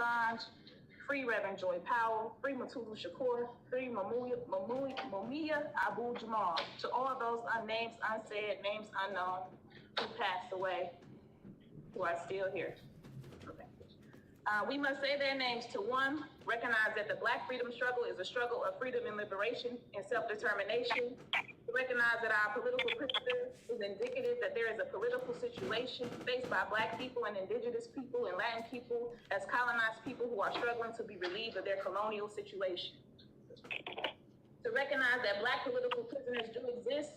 Assange, free Reverend Joy Powell, free Matulou Shakur, free Mumia Abu-Jamal. To all those unnamed, unsaid, names unknown who passed away, who are still here. Okay. We must say their names to one, recognize that the Black freedom struggle is a struggle of freedom and liberation and self-determination. To recognize that our political prisoner is indicative that there is a political situation faced by Black people and Indigenous people and Latin people as colonized people who are struggling to be relieved of their colonial situation. To recognize that Black political prisoners do exist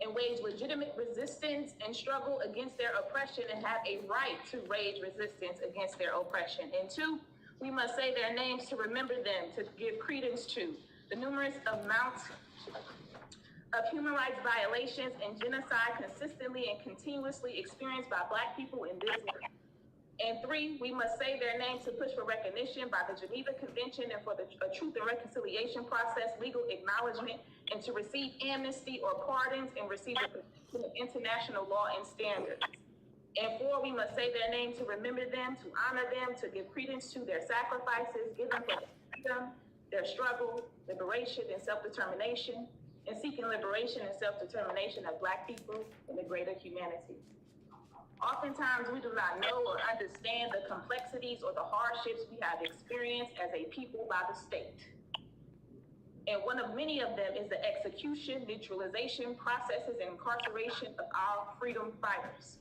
and wage legitimate resistance and struggle against their oppression and have a right to wage resistance against their oppression. And two, we must say their names to remember them, to give credence to the numerous amounts of human rights violations and genocide consistently and continuously experienced by Black people in this land. And three, we must say their names to push for recognition by the Geneva Convention and for the truth and reconciliation process, legal acknowledgement, and to receive amnesty or pardons and receive the protection of international law and standards. And four, we must say their name to remember them, to honor them, to give credence to their sacrifices given for their freedom, their struggle, liberation, and self-determination, and seeking liberation and self-determination of Black people and the greater humanity. Oftentimes, we do not know or understand the complexities or the hardships we have experienced as a people by the state. And one of many of them is the execution, neutralization, processes, and incarceration of our freedom fighters.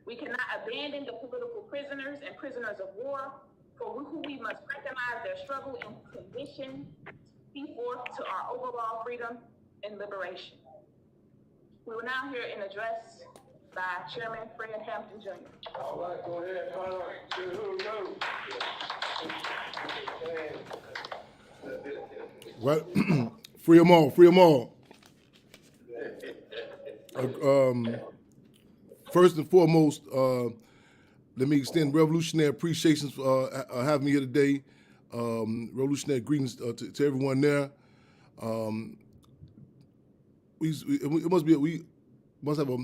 We cannot abandon the political prisoners and prisoners of war, for whom we must recognize their struggle and condition to be forth to our overall freedom and liberation. We will now hear an address by Chairman Fred Hampton Jr. All right, go ahead. All right, who knows? Right, free them all, free them all. First and foremost, let me extend revolutionary appreciations for having me here today. Revolutionary greetings to everyone there. We must have a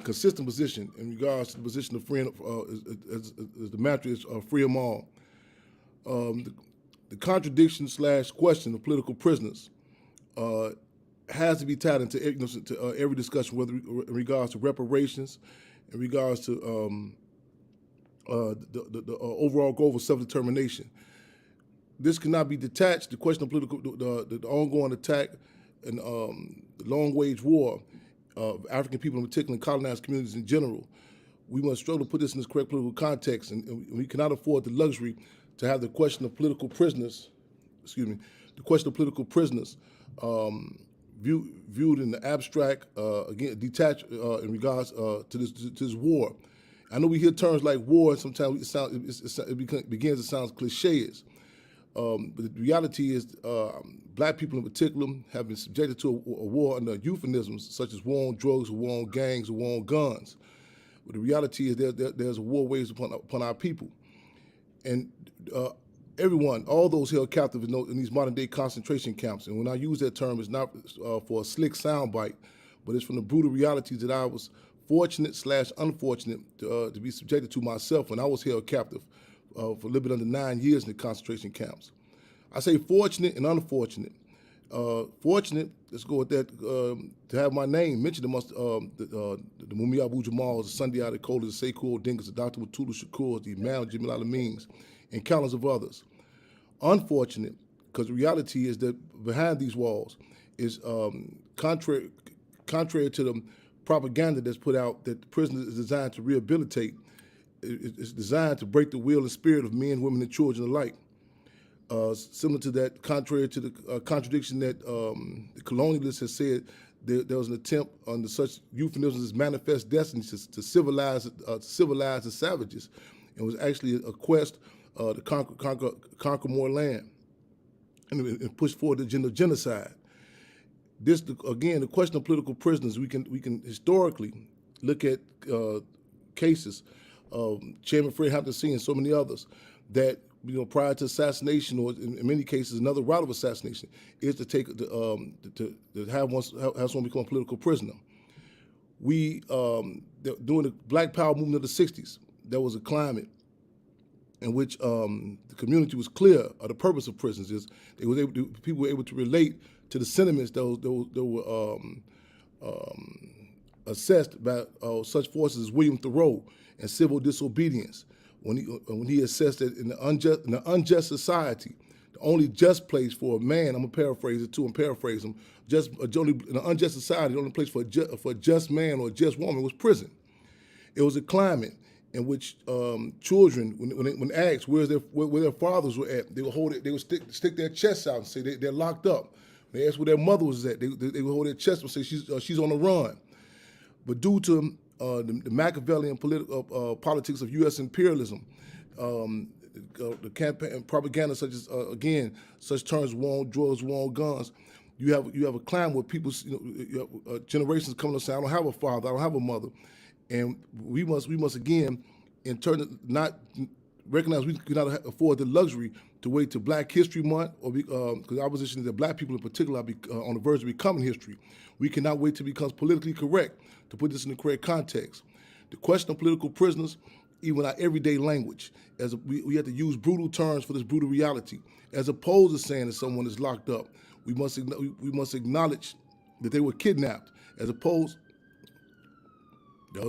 consistent position in regards to the position of freeing, as the mantra is free them all. The contradiction / question of political prisoners has to be tied into every discussion, whether in regards to reparations, in regards to the overall goal of self-determination. This cannot be detached. The question of political, the ongoing attack and the long-wage war of African people, in particular, and colonized communities in general. We must struggle to put this in its correct political context, and we cannot afford the luxury to have the question of political prisoners, viewed in the abstract, again, detached in regards to this war. I know we hear terms like war, and sometimes it begins to sound cliches. But the reality is, Black people in particular have been subjected to a war under euphemisms such as war on drugs, or war on gangs, or war on guns. But the reality is there's a war waged upon our people. And everyone, all those held captive in these modern day concentration camps, and when I use that term, it's not for a slick soundbite, but it's from the brutal realities that I was fortunate / unfortunate to be subjected to myself when I was held captive for a little bit under 9 years in the concentration camps. I say fortunate and unfortunate. Fortunate, let's go with that, to have my name mentioned amongst the Mumia Abu-Jamal, the Sunday Adekola, the Sekou Dinkas, the Dr. Matulou Shakur, the Imam Jimmy Alamines, and countless of others. Unfortunate, because the reality is that behind these walls is contrary to the propaganda that's put out that the prison is designed to rehabilitate. It's designed to break the will and spirit of men, women, and children alike. Similar to that, contrary to the contradiction that the colonialists has said, there was an attempt under such euphemisms as manifest destiny to civilize the savages, and was actually a quest to conquer more land and push forward the agenda of genocide. This, again, the question of political prisoners, we can historically look at cases of Chairman Fred Hampton Sr. and so many others that, prior to assassination, or in many cases another route of assassination, is to take to have someone become a political prisoner. We during the Black Power movement of the '60s, there was a climate in which the community was clear of the purpose of prisons. Is people were able to relate to the sentiments that were assessed by such forces as William Thoreau and civil disobedience, when he assessed that in the unjust society, the only just place for a man, I'm gonna paraphrase it too, I'm paraphrasing him, in an unjust society, the only place for a just man or a just woman was prison. It was a climate in which children, when asked where their fathers were at, they would stick their chests out and say they're locked up. When they asked where their mother was at, they would hold their chest and say she's on the run. But due to the Machiavellian politics of U.S. imperialism, the campaign and propaganda such as such terms, war on drugs, war on guns, you have a climate where people, generations coming up saying, I don't have a father, I don't have a mother, and we must again, in turn, not recognize we cannot afford the luxury to wait till Black History Month, or because our position is that Black people in particular are on the verge of becoming history. We cannot wait till it becomes politically correct to put this in the correct context. The question of political prisoners, even our everyday language, we have to use brutal terms for this brutal reality, as opposed to saying that someone is locked up. We must acknowledge that they were kidnapped, as opposed.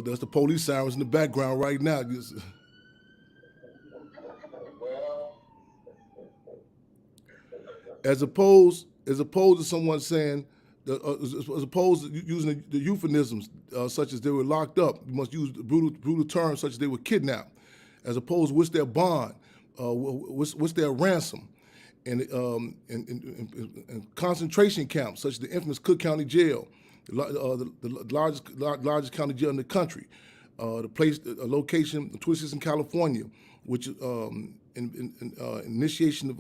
There's the police sirens in the background right now. As opposed to someone saying, as opposed to using the euphemisms such as they were locked up, we must use brutal terms such as they were kidnapped, as opposed to what's their bond, what's their ransom, and concentration camps such as the infamous Cook County Jail, the largest county jail in the country, a location in Twin Cities in California, which initiation of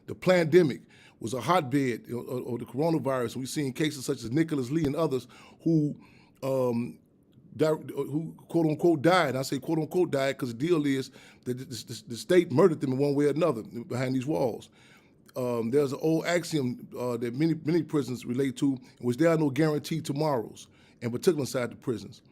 the pandemic was a hotbed of the coronavirus. We've seen cases such as Nicholas Lee and others who quote unquote died. I say quote unquote died because the deal is that the state murdered them in one way or another behind these walls. There's an old axiom that many prisons relate to, in which there are no guaranteed tomorrows, in particular inside the prisons.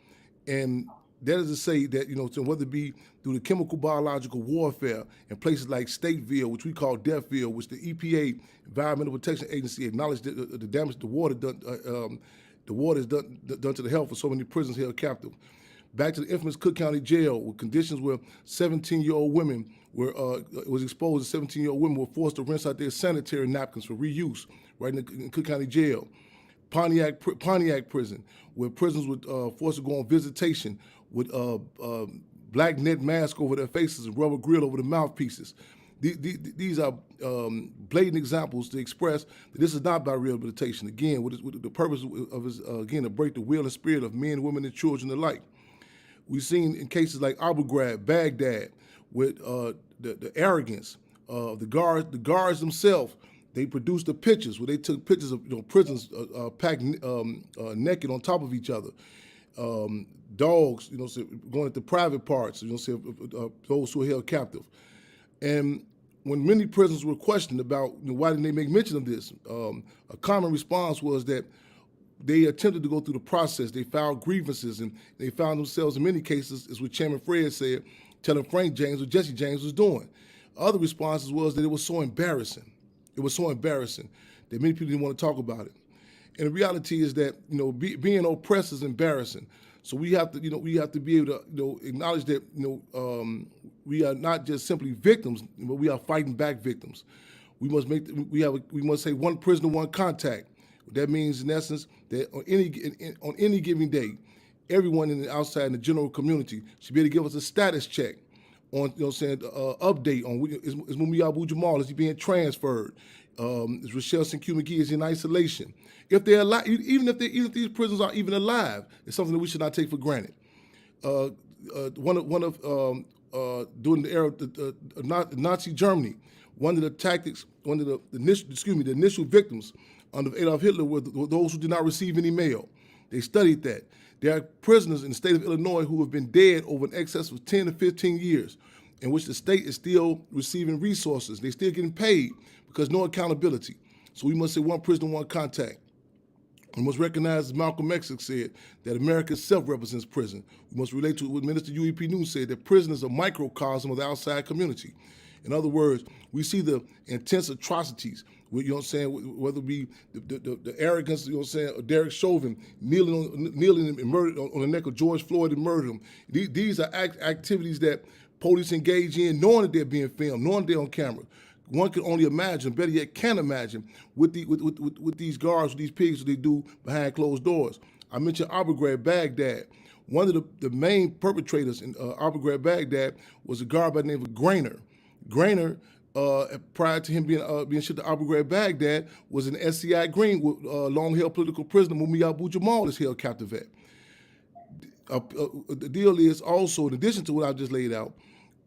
And that is to say that, so whether it be through the chemical biological warfare in places like Stateville, which we call Deathville, which the EPA, Environmental Protection Agency, acknowledged the damage the water is done to the health of so many prisoners held captive. Back to the infamous Cook County Jail, with conditions where 17-year-old women was exposed. 17-year-old women were forced to rinse out their sanitary napkins for reuse, right in Cook County Jail. Pontiac Prison, where prisoners were forced to go on visitation with black net masks over their faces and rubber grill over the mouthpieces. These are blatant examples to express that this is not about rehabilitation. Again, with the purpose of is to break the will and spirit of men, women, and children alike. We've seen in cases like Abu Ghraib, Baghdad, with the arrogance of the guards themselves. They produced the pictures where they took pictures of prisoners packed naked on top of each other. Dogs, going at the private parts, those who are held captive. And when many prisoners were questioned about why didn't they make mention of this, a common response was that they attempted to go through the process. They filed grievances, and they found themselves in many cases, as what Chairman Fred said, telling Frank James what Jesse James was doing. Other responses was that it was so embarrassing. It was so embarrassing that many people didn't want to talk about it. And the reality is that being oppressed is embarrassing. So we have to be able to acknowledge that we are not just simply victims, but we are fighting back victims. We must say one prisoner, one contact. That means in essence that on any given day, everyone in the outside in the general community should be able to give us a status check on update on is Mumia Abu-Jamal, is he being transferred? Is Rochelle St. Q McGee, is he in isolation? If they're alive, even if these prisoners are even alive, it's something that we should not take for granted. During the era of Nazi Germany, one of the initial victims under Adolf Hitler were those who did not receive any mail. They studied that. There are prisoners in the state of Illinois who have been dead over an excess of 10 to 15 years, in which the state is still receiving resources. They're still getting paid because no accountability. So we must say one prisoner, one contact. We must recognize, as Malcolm X said, that America itself represents prison. We must relate to what Minister U.E.P. Newton said, that prison is a microcosm of the outside community. In other words, we see the intense atrocities, you know what I'm saying, whether it be the arrogance, you know what I'm saying, of Derek Chauvin kneeling and murdered on the neck of George Floyd and murdered him. These are activities that police engage in, knowing that they're being filmed, knowing they're on camera. One can only imagine, better yet, can imagine with these guards, with these pigs, what they do behind closed doors. I mentioned Abu Ghraib, Baghdad. One of the main perpetrators in Abu Ghraib, Baghdad was a guard by the name of Grainer. Grainer, prior to him being shipped to Abu Ghraib, Baghdad, was an SCI Green with long-held political prisoner Mumia Abu-Jamal is held captive at. The deal is also, in addition to what I just laid out,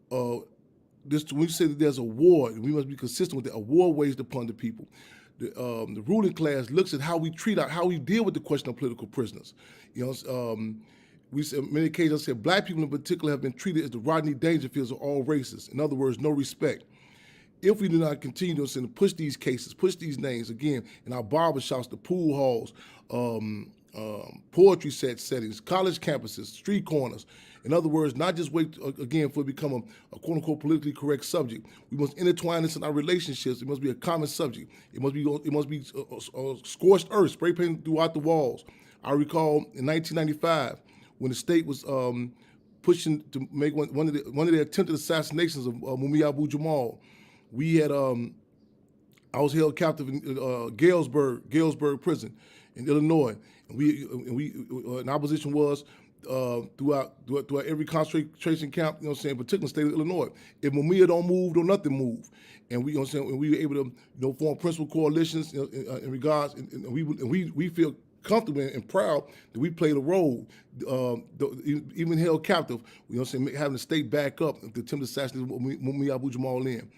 when you say that there's a war, and we must be consistent with that, a war waged upon the people. The ruling class looks at how we deal with the question of political prisoners. You know, we said, many occasions I said black people in particular have been treated as the Rodney Dangerfields of all races. In other words, no respect. If we do not continue to push these cases, push these names again in our barbershops, the pool halls, poetry settings, college campuses, street corners. In other words, not just wait again for it to become a quote-unquote politically correct subject. We must intertwine this in our relationships. It must be a common subject. It must be scorched earth, spray painted throughout the walls. I recall in 1995 when the state was pushing to make one of the attempted assassinations of Mumia Abu-Jamal. We had I was held captive in Galesburg prison in Illinois, and we opposition was throughout every concentration camp, you know what I'm saying, particularly state of Illinois. If Mumia don't move, don't nothing move. And we, you know what I'm saying, and we were able to, you know, form principal coalitions, you know, in regards, and we feel comfortable and proud that we played a role, even held captive, you know what I'm saying, having the state back up the attempted assassination of Mumia Abu-Jamal in.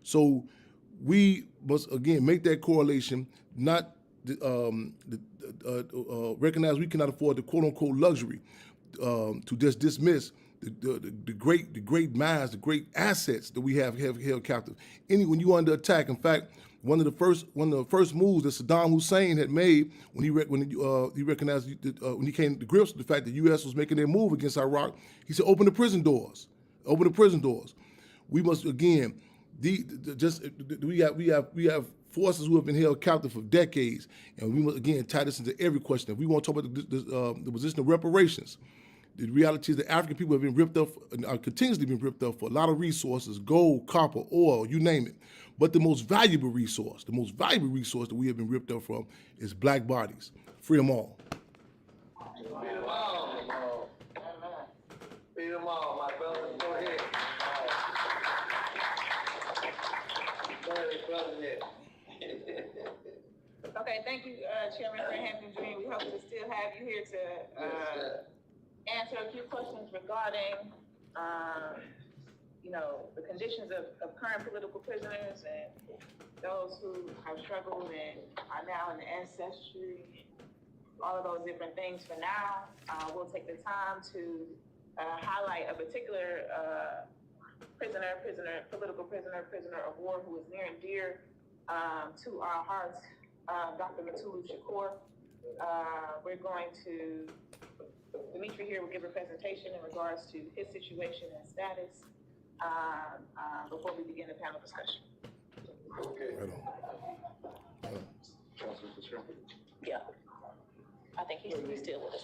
So we must, again, make that correlation, not recognize we cannot afford the quote-unquote luxury to just dismiss the great minds, the great assets that we have held captive. When you under attack, in fact, one of the first moves that Saddam Hussein had made when he recognized when he came to grips with the fact that the U.S. was making their move against Iraq, he said, "Open the prison doors. Open the prison doors." We must again. We have forces who have been held captive for decades, and we must again tie this into every question. If we want to talk about the position of reparations, the reality is that African people have been ripped up and are continuously being ripped up for a lot of resources: gold, copper, oil, you name it. But the most valuable resource that we have been ripped up from is black bodies. Free them all. Free them all. Free them all, my brother. Go ahead. Okay, thank you, Chairman for Hampton Dream. We hope to still have you here to answer a few questions regarding, the conditions of current political prisoners and those who have struggled and are now in the ancestry, all of those different things. For now, we'll take the time to highlight a particular political prisoner of war who is near and dear to our hearts, Dr. Matulou Shakur. We're going to, Dimitri here will give a presentation in regards to his situation and status before we begin the panel discussion. Okay. Yeah. I think he's still with us.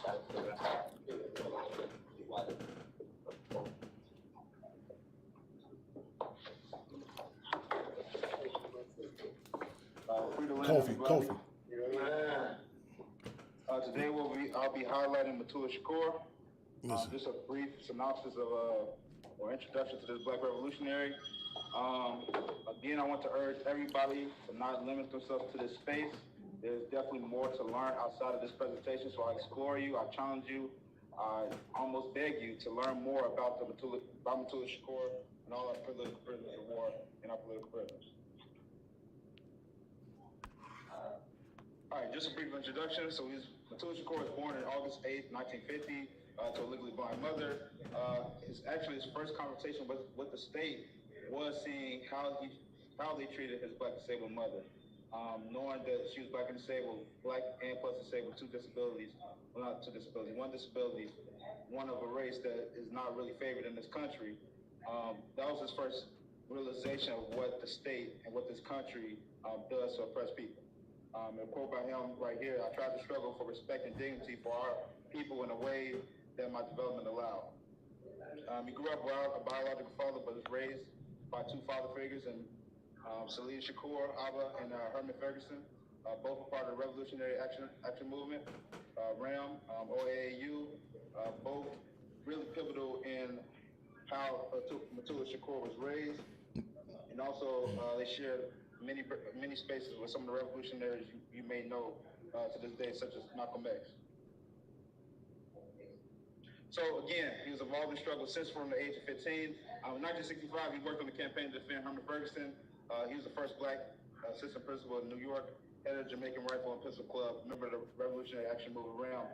Coffee. Today I'll be highlighting Matulou Shakur. Just a brief synopsis of or introduction to this Black revolutionary. Again, I want to urge everybody to not limit themselves to this space. There's definitely more to learn outside of this presentation, so I explore you, I challenge you, I almost beg you to learn more about Matulou Shakur and all our political prisoners of war and our political prisoners. All right, just a brief introduction. So Matulou Shakur was born on August 8th, 1950, to a legally blind mother. His first conversation with the state was seeing how they treated his Black disabled mother. knowing that she was black and disabled, black and plus disabled, two disabilities, well, not two disabilities, one disability, one of a race that is not really favored in this country. That was his first realization of what the state and what this country does to oppress people. A quote by him right here: "I tried to struggle for respect and dignity for our people in a way that my development allowed." He grew up without a biological father, but was raised by two father figures, and Matulou Shakur, Abba, and Herman Ferguson, both were part of the Revolutionary Action Movement, RAM, OAAU, both really pivotal in how Matulou Shakur was raised, and also they shared many spaces with some of the revolutionaries you may know to this day, such as Malcolm X. So again, he was involved in struggle since from the age of 15. In 1965, he worked on the campaign to defend Herman Ferguson. He was the first black assistant principal in New York, head of the Jamaican Rifle and Pistol Club, member of the Revolutionary Action Movement RAM,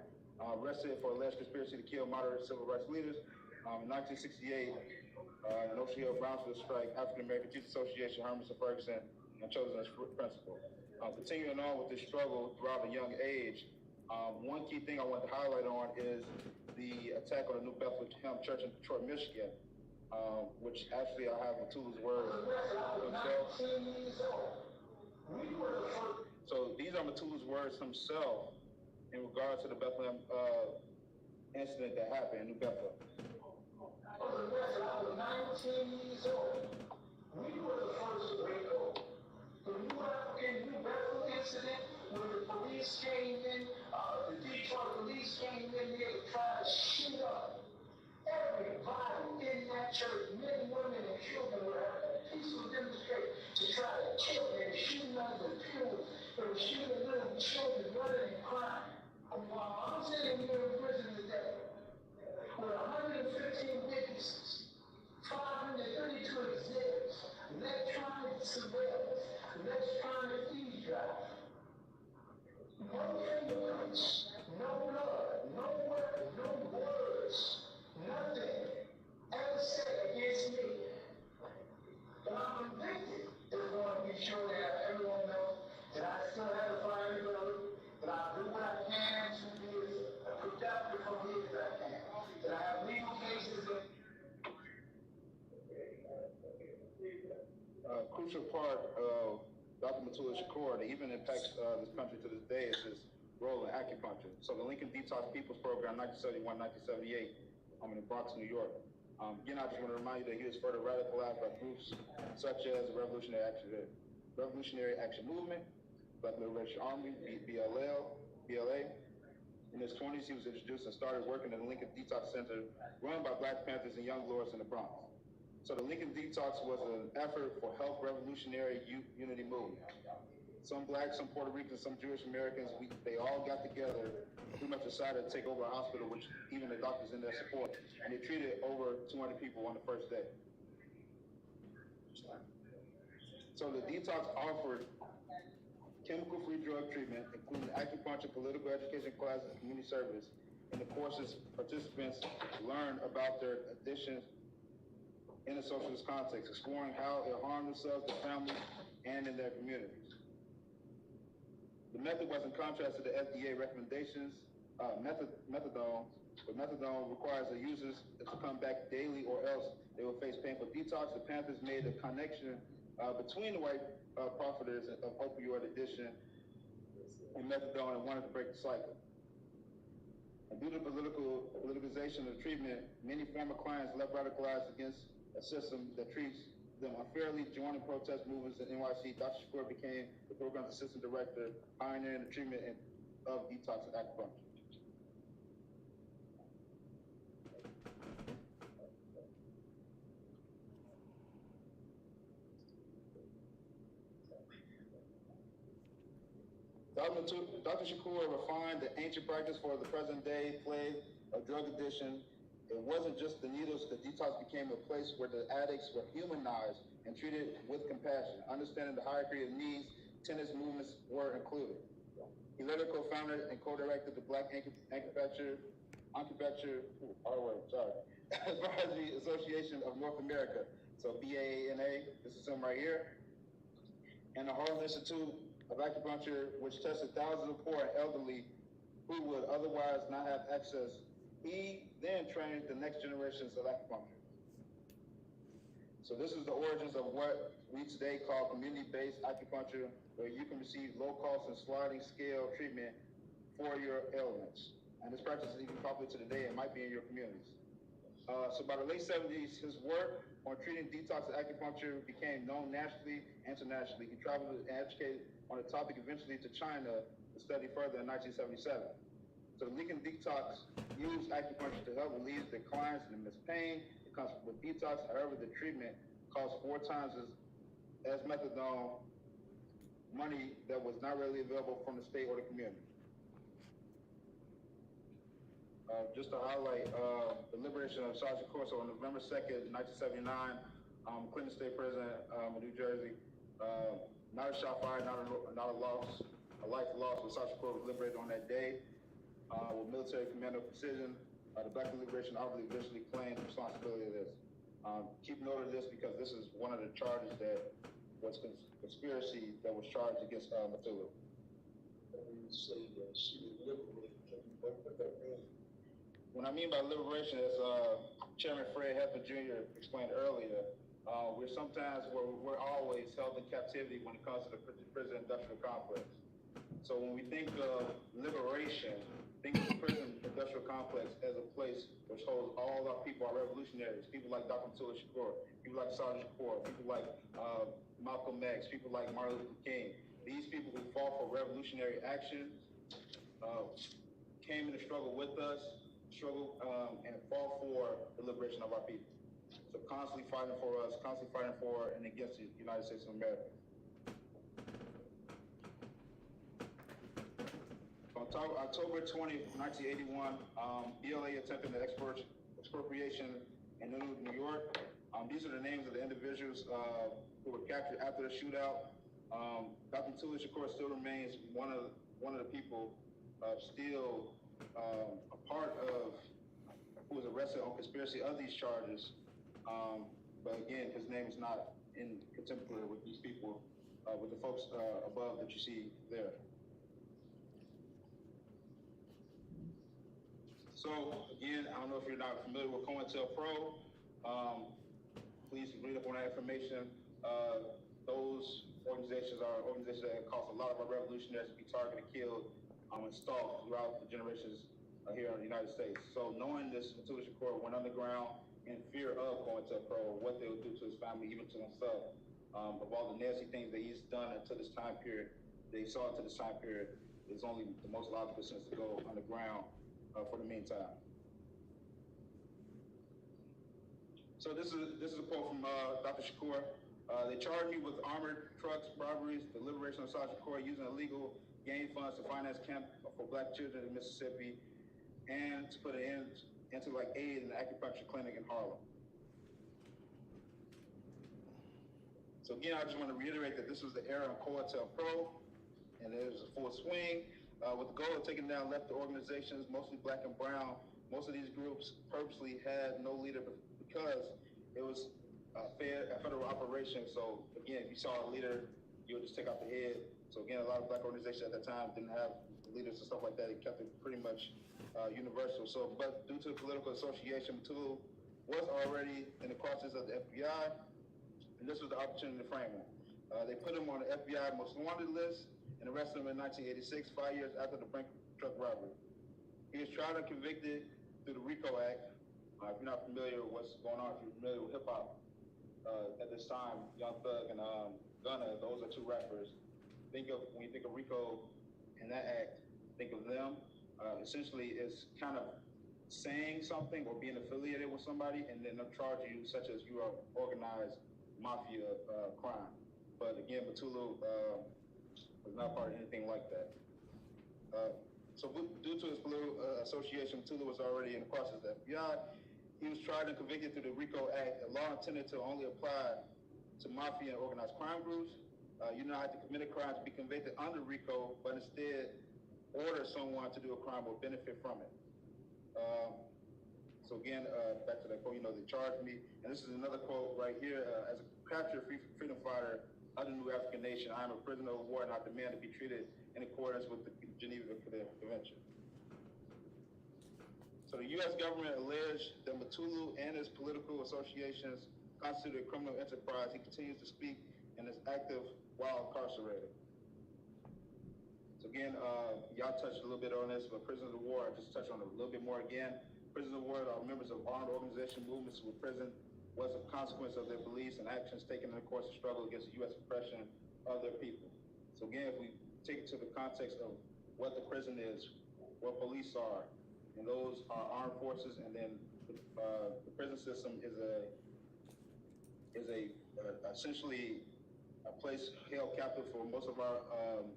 arrested for alleged conspiracy to kill moderate civil rights leaders. In 1968, in Ocean Hill Brownsville strike, African American Teachers Association, Herman Ferguson, and chosen as principal. Continuing on with this struggle throughout a young age, one key thing I want to highlight on is the attack on the New Bethlehem Church in Detroit, Michigan, which actually I have Matulou's words himself. So these are Matulou's words himself in regard to the Bethlehem incident that happened in New Bethlehem. I was 19 years old. We were the first to wake up. The New Bethlehem incident, when the police came in, the Detroit police came in, they tried to shoot up everybody in that church. Men, women, and children were having a peaceful demonstration to try to kill them, shooting out the pews. They were shooting little children, running and crying. While I'm sitting here in prison today, with 115 witnesses, 532 exhibits, electronic surveillance, electronic eavesdropping. No fingerprints, no blood, no weapon, no words, nothing ever said against me. But I'm convicted. Just want to be sure that everyone knows that I still have a fire ability, that I do what I can to be as productive for me as I can, that I have legal cases that Crucial part of Dr. Matulou Shakur that even impacts this country to this day is his role in acupuncture. So the Lincoln Detox People's Program, 1971-1978, in the Bronx, New York. Again, I just want to remind you that he was further radicalized by groups such as the Revolutionary Action Movement, Black Liberation Army, BLA. In his 20s, he was introduced and started working at the Lincoln Detox Center, run by Black Panthers and Young Lords in the Bronx. So the Lincoln Detox was an effort for health revolutionary unity movement. Some Blacks, some Puerto Ricans, some Jewish Americans, they all got together, pretty much decided to take over a hospital, which even the doctors in there support. And they treated over 200 people on the first day. So the Detox offered chemical-free drug treatment, including acupuncture, political education classes, and community service. In the courses, participants learned about their addictions in a socialist context, exploring how it harmed themselves, their families, and in their communities. The method was in contrast to the FDA recommendations, methadone, but methadone requires the users to come back daily or else they will face painful detox. The Panthers made a connection between the white profiteers of opioid addiction and methadone and wanted to break the cycle. And due to politicization of the treatment, many former clients left radicalized against a system that treats them unfairly, joining protest movements in NYC. Dr. Shakur became the program's assistant director, pioneering the treatment of detox and acupuncture. Dr. Shakur refined the ancient practice for the present day plague of drug addiction. It wasn't just the needles. The detox became a place where the addicts were humanized and treated with compassion. Understanding the hierarchy of needs, tennis movements were included. He later co-founded and co-directed the Black Acupuncture Advisory Association of North America, so BAANA. This is him right here. And the Harlem Institute of acupuncture, which tested thousands of poor and elderly who would otherwise not have access. He then trained the next generations of acupuncture. So this is the origins of what we today call community-based acupuncture, where you can receive low-cost and sliding scale treatment for your ailments. And this practice is even popular to today and might be in your communities. So by the late 70s, his work on treating detox and acupuncture became known nationally and internationally. He traveled and educated on the topic eventually to China to study further in 1977. So the Lincoln Detox used acupuncture to help relieve their clients and miss pain. It comes with detox, however, the treatment costs 4 times as methadone, money that was not readily available from the state or the community. Just to highlight the liberation of Shakur Shakur. So on November 2nd, 1979, Clinton State Prison in New Jersey, not a shot fired, not a loss, a life lost, but Shakur Shakur was liberated on that day with military command of precision. The Black Liberation Army eventually claimed responsibility of this. Keep note of this because this is one of the charges that was conspiracy that was charged against Matulou. You say that she was liberated. What that mean? What I mean by liberation, as Chairman Fred Hefner Jr. explained earlier, we're always held in captivity when it comes to the prison industrial complex. So when we think of liberation, think of the prison industrial complex as a place which holds all our people, our revolutionaries, people like Dr. Matulou Shakur, people like Sergeant Shakur, people like Malcolm X, people like Martin Luther King. These people who fought for revolutionary action came in the struggle with us, and fought for the liberation of our people. So constantly fighting for us, constantly fighting for and against the United States of America. On October 20th, 1981, BLA attempted an expropriation in New York. These are the names of the individuals who were captured after the shootout. Dr. Matulou Shakur still remains one of the people still a part of who was arrested on conspiracy of these charges. But again, his name is not in contemporary with these people, with the folks above that you see there. So again, I don't know if you're not familiar with COINTELPRO. Please read up on that information. Those organizations are organizations that cost a lot of our revolutionaries to be targeted, killed, and stalked throughout the generations here in the United States. So knowing this, Matulou Shakur went underground in fear of COINTELPRO, what they would do to his family, even to himself, of all the nasty things that he's done until this time period. They saw into this time period, it's only the most logical sense to go underground for the meantime. So this is a quote from Dr. Shakur. They charge me with armored trucks, robberies, the liberation of Shakur, using illegal gain funds to finance camp for black children in Mississippi, and to put an end into like aid in the acupuncture clinic in Harlem. So again, I just want to reiterate that this was the era of COINTELPRO, and it was a full swing with the goal of taking down left organizations, mostly black and brown. Most of these groups purposely had no leader because it was a federal operation. So again, if you saw a leader, you would just take out the head. So again, a lot of black organizations at that time didn't have leaders and stuff like that. It kept it pretty much universal. So, but due to the political association, Matulou was already in the clutches of the FBI, and this was the opportunity to frame him. They put him on the FBI most wanted list and arrested him in 1986, 5 years after the Brink truck robbery. He was tried and convicted through the RICO Act. If you're not familiar with what's going on, if you're familiar with hip hop, at this time, Young Thug and Gunna, those are two rappers. When you think of RICO and that act, think of them. Essentially, it's kind of saying something or being affiliated with somebody, and then they'll charge you, such as you are organized mafia crime. But again, Matulou was not part of anything like that. So due to his political association, Matulou was already in the process of the FBI. He was tried and convicted through the RICO Act, a law intended to only apply to mafia and organized crime groups. You don't have to commit a crime to be convicted under RICO, but instead order someone to do a crime or benefit from it. So again, back to that quote, they charged me, and this is another quote right here, as a captured freedom fighter, other new African self-determination. I am a prisoner of war, and I demand to be treated in accordance with the Geneva Convention. So the U.S. government alleged that Matulou and his political associations constitute a criminal enterprise. He continues to speak and is active while incarcerated. So again, y'all touched a little bit on this, but prisoners of war, I'll just touch on it a little bit more again. Prisoners of war are members of armed organization movements who were imprisoned was a consequence of their beliefs and actions taken in the course of struggle against the U.S. oppression of their people. So again, if we take it to the context of what the prison is, what police are, and those are armed forces, and then the prison system is essentially a place held captive for most of our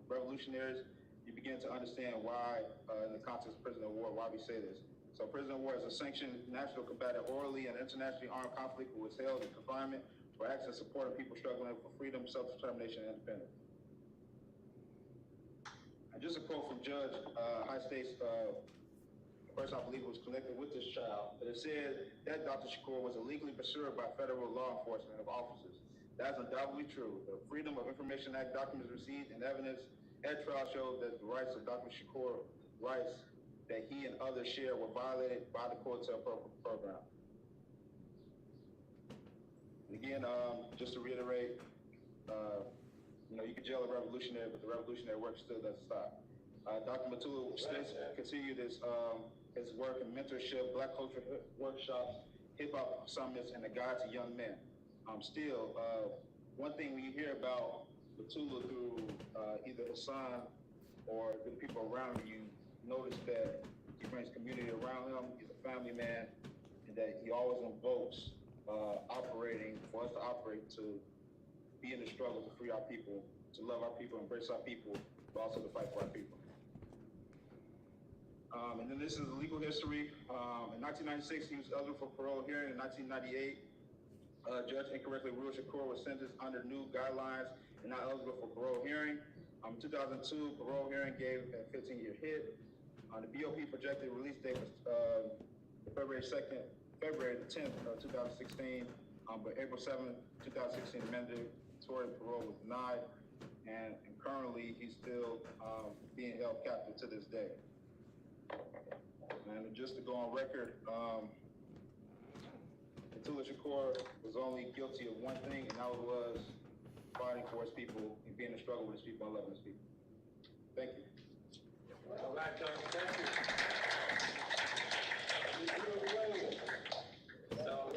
revolutionaries. You begin to understand why, in the context of prisoner of war, why we say this. So prisoner of war is a sanctioned national combatant orally and internationally armed conflict who is held in confinement for acts in support of people struggling for freedom, self-determination, and independence. And just a quote from Judge High State's person I believe was connected with this child, but it said that Dr. Shakur was illegally pursued by federal law enforcement of officers. That's undoubtedly true. The Freedom of Information Act documents received and evidence at trial showed that the rights of Dr. Shakur, rights that he and others share, were violated by the Coattail program. And again, just to reiterate, you can jail a revolutionary, but the revolutionary work still doesn't stop. Dr. Matulou continued his work in mentorship, Black culture workshops, hip hop summits, and a guide to young men. Still, one thing we hear about Matulou through either his son or the people around him, you notice that he brings community around him. He's a family man, and that he always invokes operating for us to operate, to be in the struggle to free our people, to love our people, embrace our people, but also to fight for our people. And then this is legal history. In 1996, he was eligible for parole hearing. In 1998, Judge incorrectly ruled Shakur was sentenced under new guidelines and not eligible for parole hearing. In 2002, parole hearing gave a 15-year hit. The BOP projected release date was February 10th, 2016. But April 7th, 2016, mandatory parole was denied, and currently he's still being held captive to this day. And just to go on record, Matulou Shakur was only guilty of one thing, and that was fighting for his people and being in a struggle with his people and loving his people. Thank you. All right, thank you. So,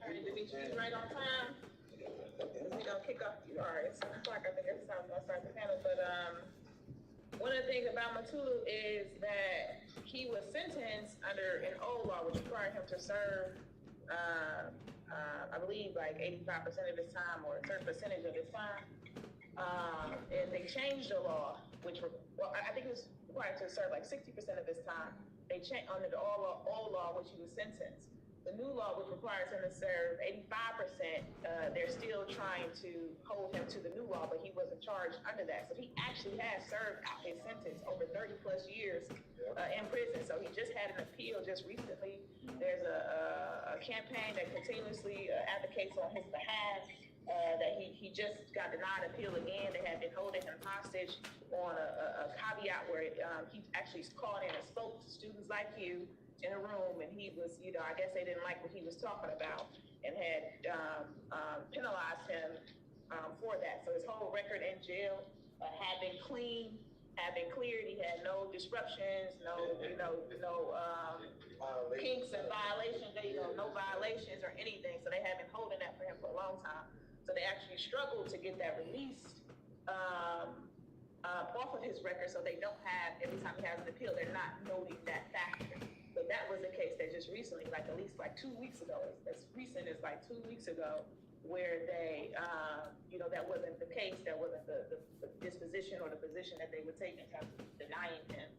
Ready to meet you right on time. We're gonna kick off. All right, it's 7 o'clock. I think every time I start the panel. But one of the things about Matulou is that he was sentenced under an old law, which required him to serve, I believe, like 85% of his time or a certain percentage of his time. And they changed the law, I think it was required to serve like 60% of his time. They changed under the old law, which he was sentenced. The new law, which requires him to serve 85%, they're still trying to hold him to the new law, but he wasn't charged under that. So he actually has served out his sentence over 30 plus years in prison. So he just had an appeal just recently. There's a campaign that continuously advocates on his behalf. That he just got denied appeal again. They had been holding him hostage on a caveat where he actually called in and spoke to students like you in a room, and he was, I guess they didn't like what he was talking about and had penalized him for that. So his whole record in jail had been clean, had been cleared. He had no disruptions, no kinks and violations, no violations or anything. So they had been holding that for him for a long time. So they actually struggled to get that released off of his record, so they don't have, every time he has an appeal, they're not noting that factor. But that was the case that just recently, like at least like 2 weeks ago, as recent as like 2 weeks ago, where they, that wasn't the case, that wasn't the disposition or the position that they would take in terms of denying him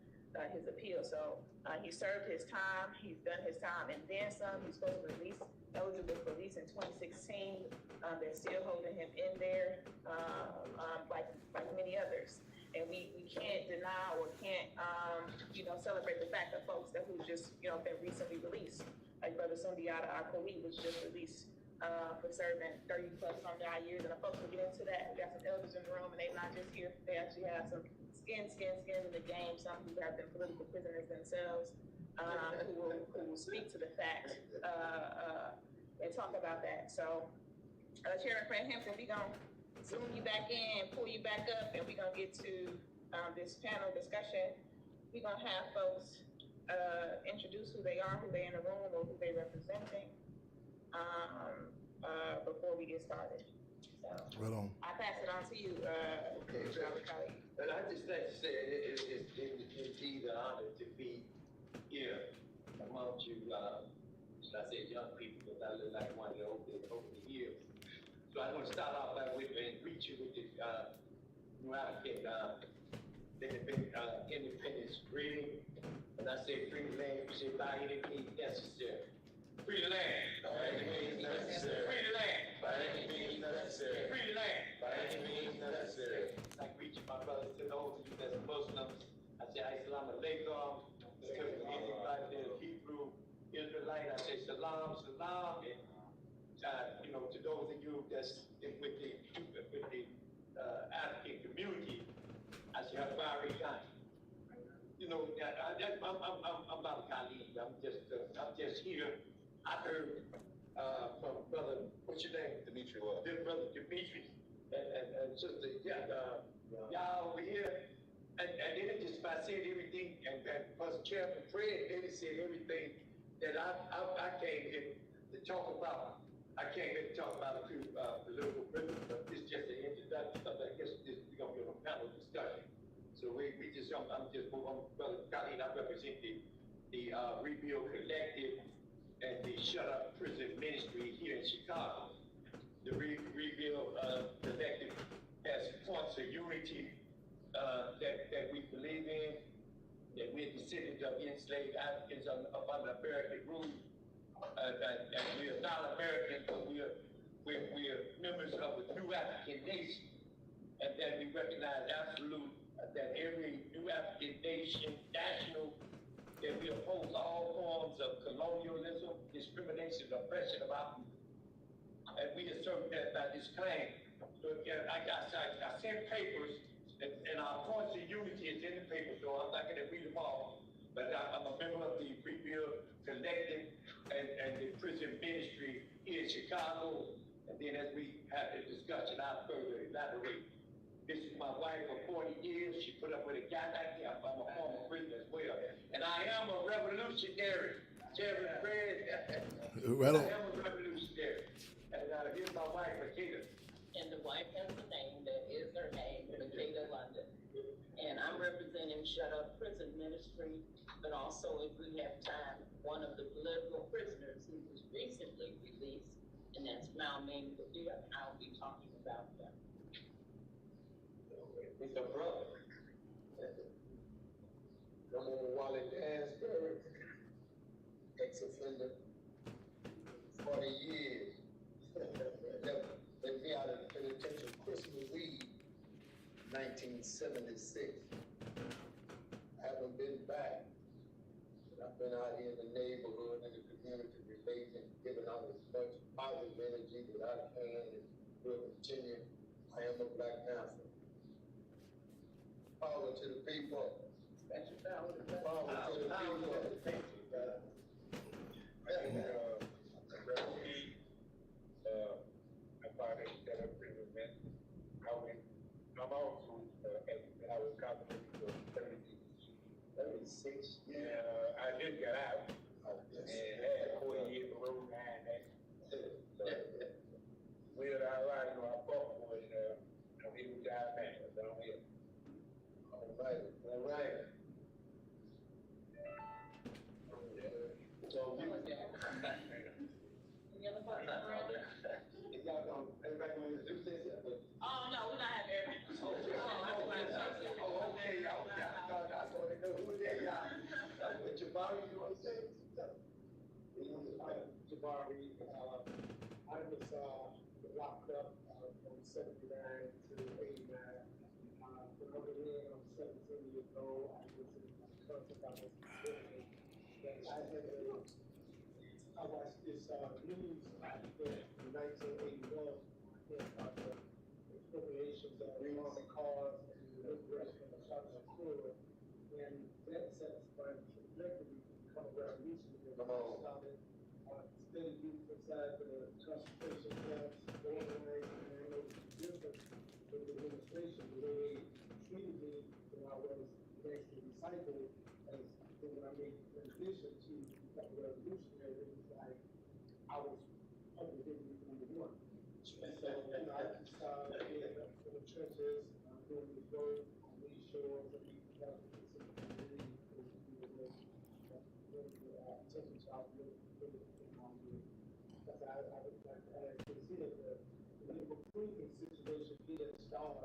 his appeal. So he served his time, he's done his time, and then some. He's supposed to release, eligible for release in 2016. They're still holding him in there, like many others. And we can't deny or can't, celebrate the fact that folks who just, been recently released, like Brother Sundiata Akoli was just released for serving 30 plus some odd years, and the folks will get into that. We got some elders in the room, and they're not just here. They actually have some skin in the game. Some who have been political prisoners themselves, who will speak to the fact and talk about that. So, Chairman Frank Hampton, we're gonna zoom you back in, pull you back up, and we're gonna get to this panel discussion. We're gonna have folks introduce who they are, who they in the room, or who they representing. Before we get started. So, right on. I pass it on to you, Robert Colley. And I just like to say it's indeed an honor to be here amongst you. I say young people, because I look like one of the over the years. So I'm going to start off by greet you with this new applicant independence greeting. And I say free the land, you say by any means necessary. Free the land. By any means necessary. Free the land. By any means necessary. Free the land. By any means necessary. I greet you, my brothers, to those of you that's Muslims. I say Assalamu alaikum. To anybody that's Hebrew, Israelite, I say salam, salam. And, to those of you that's with the African community, I say Habari Khan. I'm not a Khalid. I'm just here. I heard from brother, what's your name? Dimitri. Brother Dimitri and sister y'all over here. And then it just about said everything, and Pastor Chairman Fred, then he said everything that I came here to talk about. I came here to talk about a few political prisoners, but it's just an introduction. I guess we're going to give a panel discussion. So I'm Brother Khalid, I represent the Rebuild Collective and the Shut Up Prison Ministry here in Chicago. The Rebuild Collective has points of unity that we believe in, that we're descendants of enslaved Africans up under American rule, and we're not Americans, but we're members of a new African nation, and that we recognize that every new African nation, national, that we oppose all forms of colonialism, discrimination, oppression of our people. And we assert that by this claim. So again, I sent papers, and our points of unity is in the paper, so I'm not going to read them all. But I'm a member of the Rebuild Collective and the prison ministry here in Chicago. And then as we have the discussion, I'll further elaborate. This is my wife for 40 years. She put up with a guy like me. I'm a former prisoner as well. And I am a revolutionary. Chairman Fred. Right on. I am a revolutionary. And here's my wife, Makita. And the wife has a name that is her name, Makita London. And I'm representing Shut Up Prison Ministry, but also, if we have time, one of the political prisoners who was recently released, and that's Malmain Kadir. I'll be talking about that. He's a brother. I'm on Wally Dansbury, ex-offender, 40 years. Let me out of the penitentiary Christmas Eve, 1976. I haven't been back, but I've been out here in the neighborhood, in the community, relating, giving out as much positive energy that I can, and will continue. I am a Black Panther. Power to the people. Power to the people. I'm also I was compensated for 36 years. I just got out and had 40 years of road behind that. Weird I fought for it, he was out back. All right. So you Any other questions? if y'all don't, everybody want to do this? Oh, no, we're not having everybody. Okay, y'all. I thought I want to know who they are. Jabari, you want to say something? Jabari, I was locked up from 79 to 89. When over here, I'm 17 years old. I was in my country. I watched this news out there in 1981, about the expropriations of armor cars and the liberation of Matulou Shakur, and that sets by the trajectory to become a revolution. Started steady youth inside the concentration camps, organizing, and I know different with the administration, the way they treated me when I was next to recycle, as when I made the transition to become a revolutionary, it was like I was public enemy number one. And so, you know, I just being in the trenches, doing the work on these shores, and these developments in the community, taking child really because I would like to add to see that the recruiting situation did start.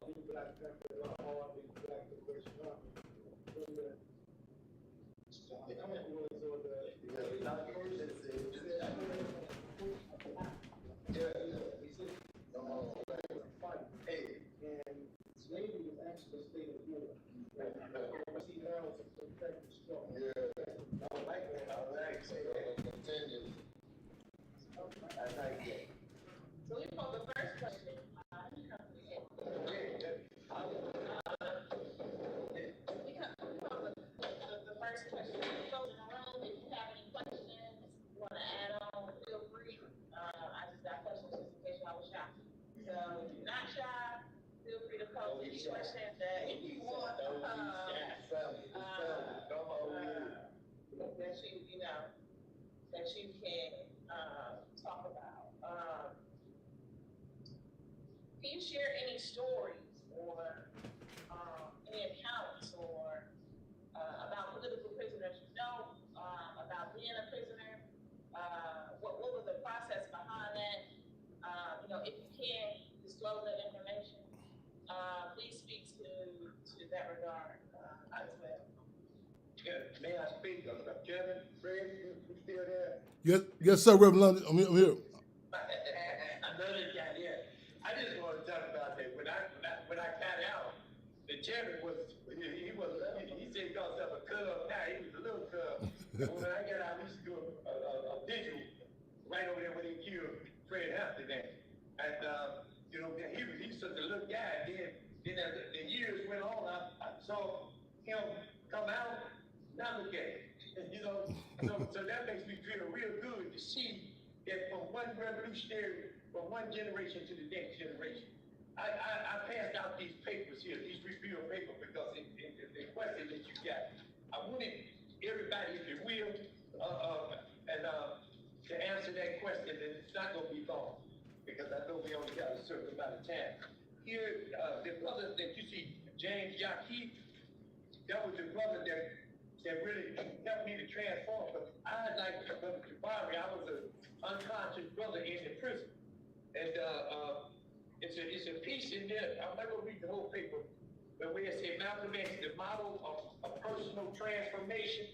We Black Panther hard, we Black Liberation Army. When the comment was or and slavery was actually a state of war. See now it's a perfect struggle. I like that. I like that. Continue. I like that. So we call the first question. We call the first question. So in the room, if you have any questions, want to add on, feel free. I just got questions just in case y'all was shy. So if you're not shy, feel free to pose any questions that you want. That you, you know, that you can talk about. Can you share any stories or any accounts or about political prisoners you know, about being a prisoner? What was the process behind that? You know, if you can disclose that information, please speak to that regard as well. May I speak? Kevin, Fred, you still there? Yes, sir, Reverend London. I'm here. I know this guy here. I just want to talk about that. When I got out, the chairman he said he called himself a cub. Now he was a little cub. And when I got out, we used to do a vigil right over there where they killed Fred Hampton there. And you know, he was such a little guy. Then as the years went on, I saw him come out. Now look at it. You know, so that makes me feel real good to see that from one revolutionary, from one generation to the next generation. I passed out these papers here, these refill papers, because in the question that you got, I wanted everybody, if you will, to answer that question, and it's not going to be long, because I know we only got a certain amount of time. Here, the brother that you see, James Yaki, that was the brother that really helped me to transform. But I, like Brother Jabari, I was an unconscious brother in the prison. And it's a piece in there, I'm not gonna read the whole paper, but where it said Malcolm X, the model of personal transformation.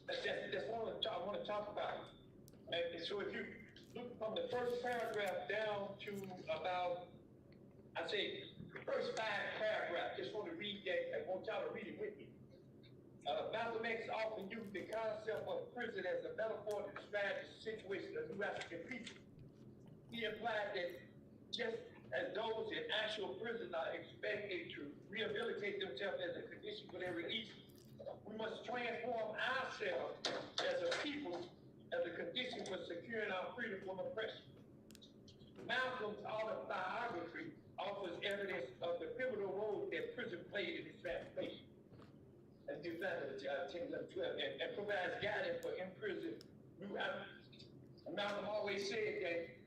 That's what I want to talk about. And so if you look from the first paragraph down to about, I'd say, the first 5 paragraphs, just want to read that. I want y'all to read it with me. Malcolm X often used the concept of prison as a metaphor to describe the situation of New African people. He implied that just as those in actual prison are expected to rehabilitate themselves as a condition for their release, we must transform ourselves as a people as a condition for securing our freedom from oppression. Malcolm's autobiography offers evidence of the pivotal role that prison played in his transformation. And and provides guidance for imprisoned New Africans. Malcolm always said that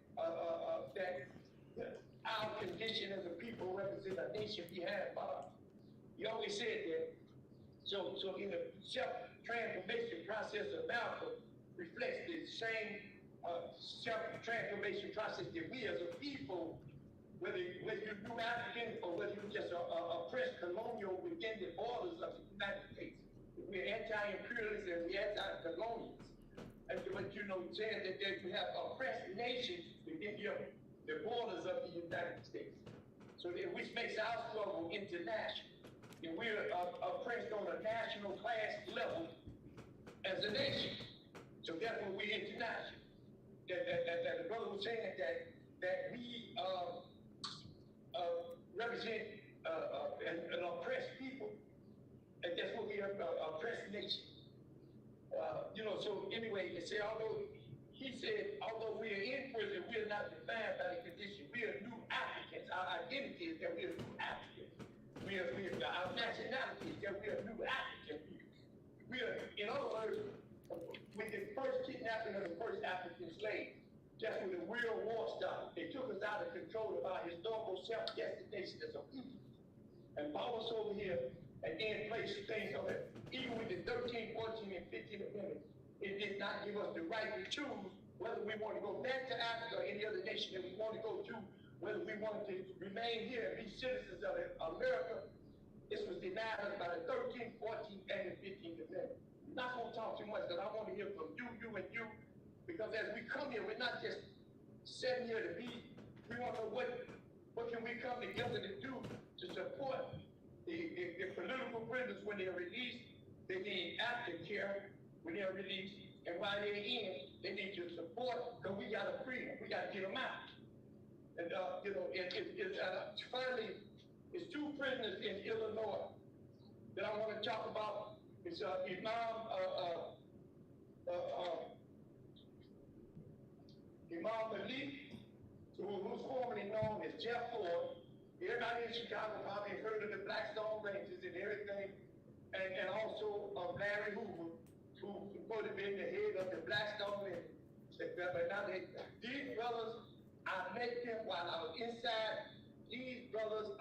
our condition as a people represents a nation behind bars. He always said that. So in the self-transformation process of Malcolm reflects the same self-transformation process that we as a people, whether you're New African or whether you're just a oppressed colonial within the borders of the United States. We're anti-imperialists and we're anti-colonials. And what you know, saying that we have oppressed nations within the borders of the United States. So which makes our struggle international. And we're oppressed on a national class level as a nation. So therefore we're international. that the brother was saying that we represent an oppressed people, and that's what we are, oppressed nation. So anyway, it said, although we are in prison, we are not defined by the condition. We are new applicants. Our identity is that we are new applicants. Our nationality is that we are new applicants. We are, in other words, with the first kidnapping of the first African slave, that's when the real war started. They took us out of control of our historical self-destination as a people. And Paul was over here and then placed things on it. Even with the 13, 14, and 15 amendments, it did not give us the right to choose whether we want to go back to Africa or any other nation that we want to go to, whether we wanted to remain here and be citizens of America. This was denied us by the 13, 14, and the 15th amendment. I'm not going to talk too much because I want to hear from you, and you, because as we come here, we're not just sitting here to be. We want to know what can we come together to do to support the political prisoners when they're released. They need aftercare when they're released, and while they're in, they need your support because we got to free them. We got to get them out. And finally, there's two prisoners in Illinois that I want to talk about. It's Imam Malik, who's formerly known as Jeff Ford. Everybody in Chicago probably heard of the Blackstone Rangers and everything, and also Larry Hoover, who supposed to be the head of the Blackstone. But now these brothers, I met them while I was inside. These brothers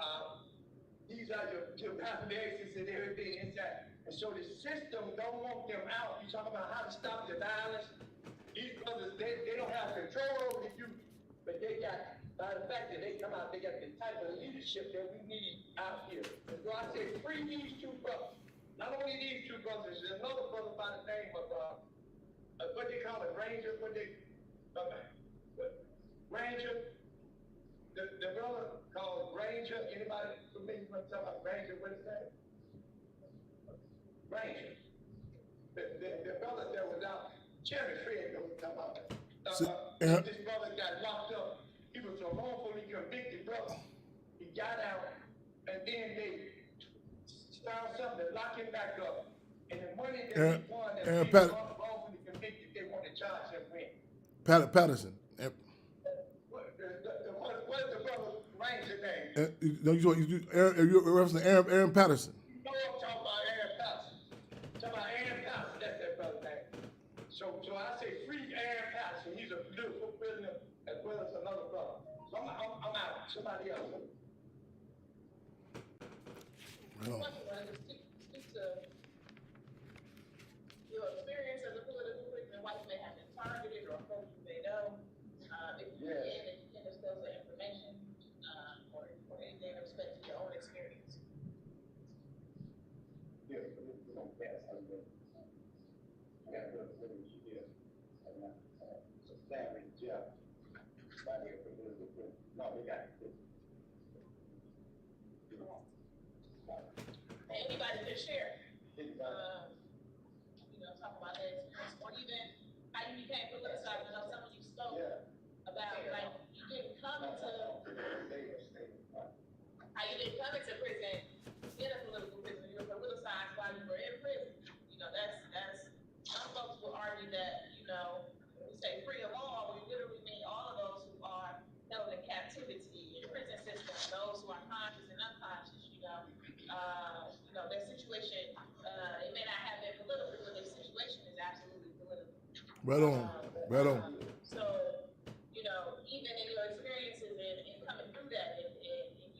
these are your pathologists and everything inside. And so the system don't want them out. You talk about how to stop the violence. These brothers, they don't have control over the youth, but they got, by the fact that they come out, they got the type of leadership that we need out here. And so I say, free these two brothers. Not only these two brothers, there's another brother by the name of, what they call it, Ranger, Ranger, the brother called Ranger. Anybody familiar with talking about Ranger? What is that? Ranger. The brother that was out, Cherry Fred, that was talking about. This brother got locked up. He was a wrongfully convicted brother. He got out, and then they found something to lock him back up. And the money that he won that he was wrongfully convicted, they want to charge him with. Patterson. What is the brother Ranger name? You're referencing Aaron Patterson. No, I'm talking about Aaron Patterson. Talking about Aaron Patterson, that's that brother's name. So I say free Aaron Patterson. He's a political prisoner as well as another brother. So I'm out. Somebody else. Speak to your experience as a political prisoner, why you may have been targeted or folks you may know. If you can disclose the information or anything in respect to your own experience. Yeah, we don't pass. Yeah, so family, Jeff. No, we got it. Anybody can share. Talk about that experience, or even how you became politicized. I know some of you spoke about like you didn't come into prison in a political prison. You were politicized while you were in prison. That's some folks will argue that when we say free of law, we literally mean all of those who are held in captivity in the prison system, those who are conscious and unconscious. Their situation, it may not have been political, but their situation is absolutely political. Right on. So, even in your experiences in coming through that, and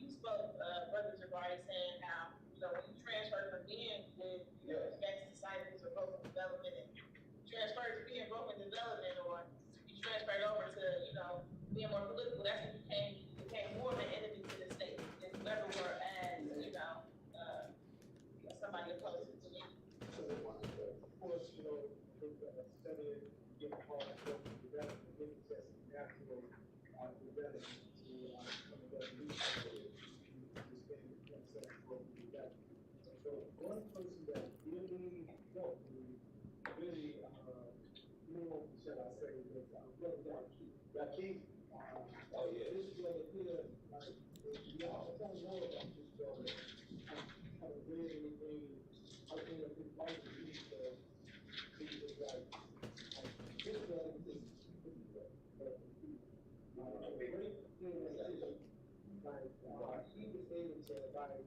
you spoke, Brother Jabari, saying how, when you transferred from being with advanced disciples or growth and development, and transferred to being growth and development, or you transferred over to, being more political, that's when you became more of an enemy to the state than you ever were as, somebody opposed to me. So, of course, with studying, getting called, he was able to like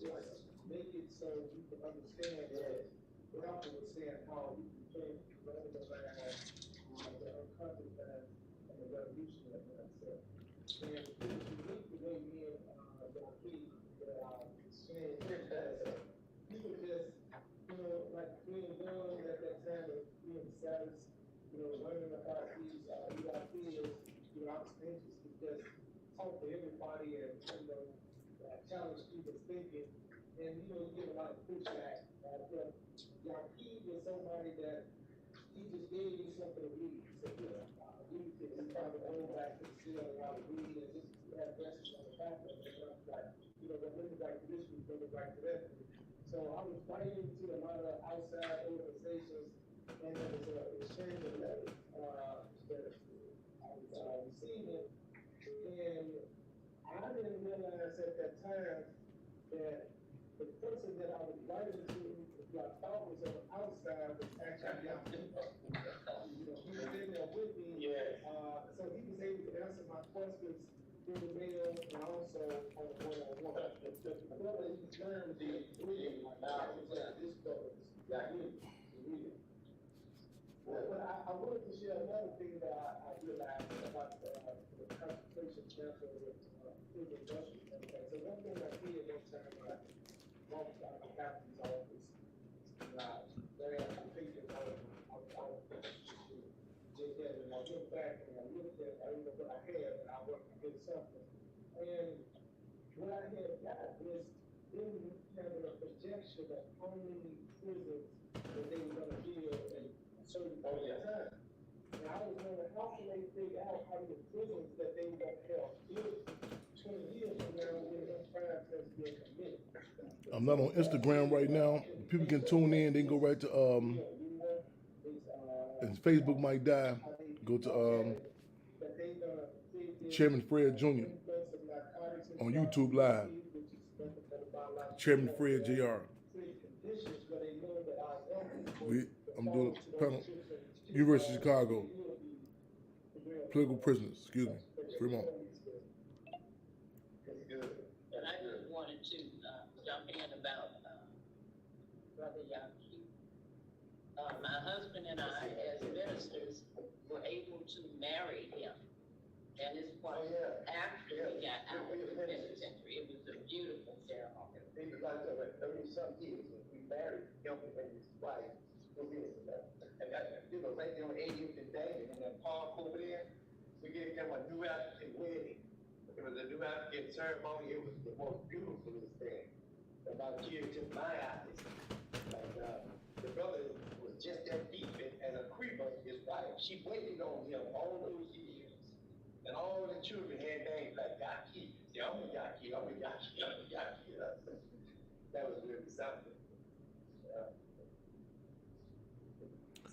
just make it so you can understand that Malcolm was saying how you can running around the unconscious mind and the revolutionary mindset. And it was unique the way me and Dr. saying that he was just, like being young at that time of being savage, learning about these ideas, I was anxious to just talk to everybody and, challenge people's thinking. And, you get a lot of pushback. Yaqub was somebody that he just gave me something to read. He said, read this. He probably go back to the cell and I would read and just have messages on the back of it. And I was like, let me write to this week, let me write to that week. So I was writing to a lot of outside organizations, and there was an exchange of letters that I was receiving. And I didn't realize at that time that the person that I was writing to, who I thought was on the outside, was actually out there. He was in there with me. Yeah. So he was able to answer my questions through the mail and also on the one-on-one. The brother, he learned the reading. Now, this brother got me. But I wanted to share another thing that I realized about the concentration camp with food industry. So one thing I did one time, I walked out of the captain's office. There I was thinking I was just that, and I went back and I looked at what I had, and I wanted to get something. And what I had got was them having a projection of how many prisons that they were going to build in a certain point of time. And I was wondering, how can they figure out how many prisons that they were going to have built 20 years from now when those crimes has been committed? I'm not on Instagram right now. People can tune in. They can go right to and Facebook might die. Go to Chairman Fred Jr. on YouTube Live. Chairman Fred Jr. I'm doing a panel. University of Chicago. Political prisoners. Excuse me. Fremont. And I just wanted to jump in about Brother Yaqub. My husband and I, as ministers, were able to marry him. And his wife, after we got out of the penitentiary, it was a beautiful ceremony. It was like 30-some years when we married him and his wife. And right there on 80th and David in that park over there, we gave them a New African wedding. It was a New African ceremony. It was the most beautiful thing. About tears in my eyes. Like, the brother was just that deep, and a creeper, his wife, she waited on him all those years. And all the children had names like Yaqub. Yeah, I'm a Yaqub, I'm a Yaqub, I'm a Yaqub. That was really something.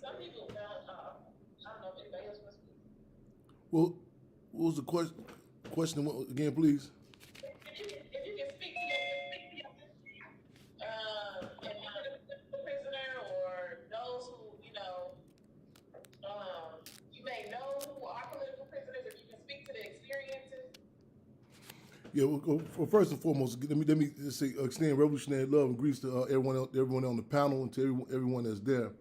Some people don't, I don't know if anybody else wants to speak. Well, what was the question? Question again, please. If you can speak to a prisoner or those who, you may know who are political prisoners, if you can speak to the experiences. Yeah, well, first and foremost, let me just say, extend revolutionary love and grease to everyone on the panel and to everyone that's there.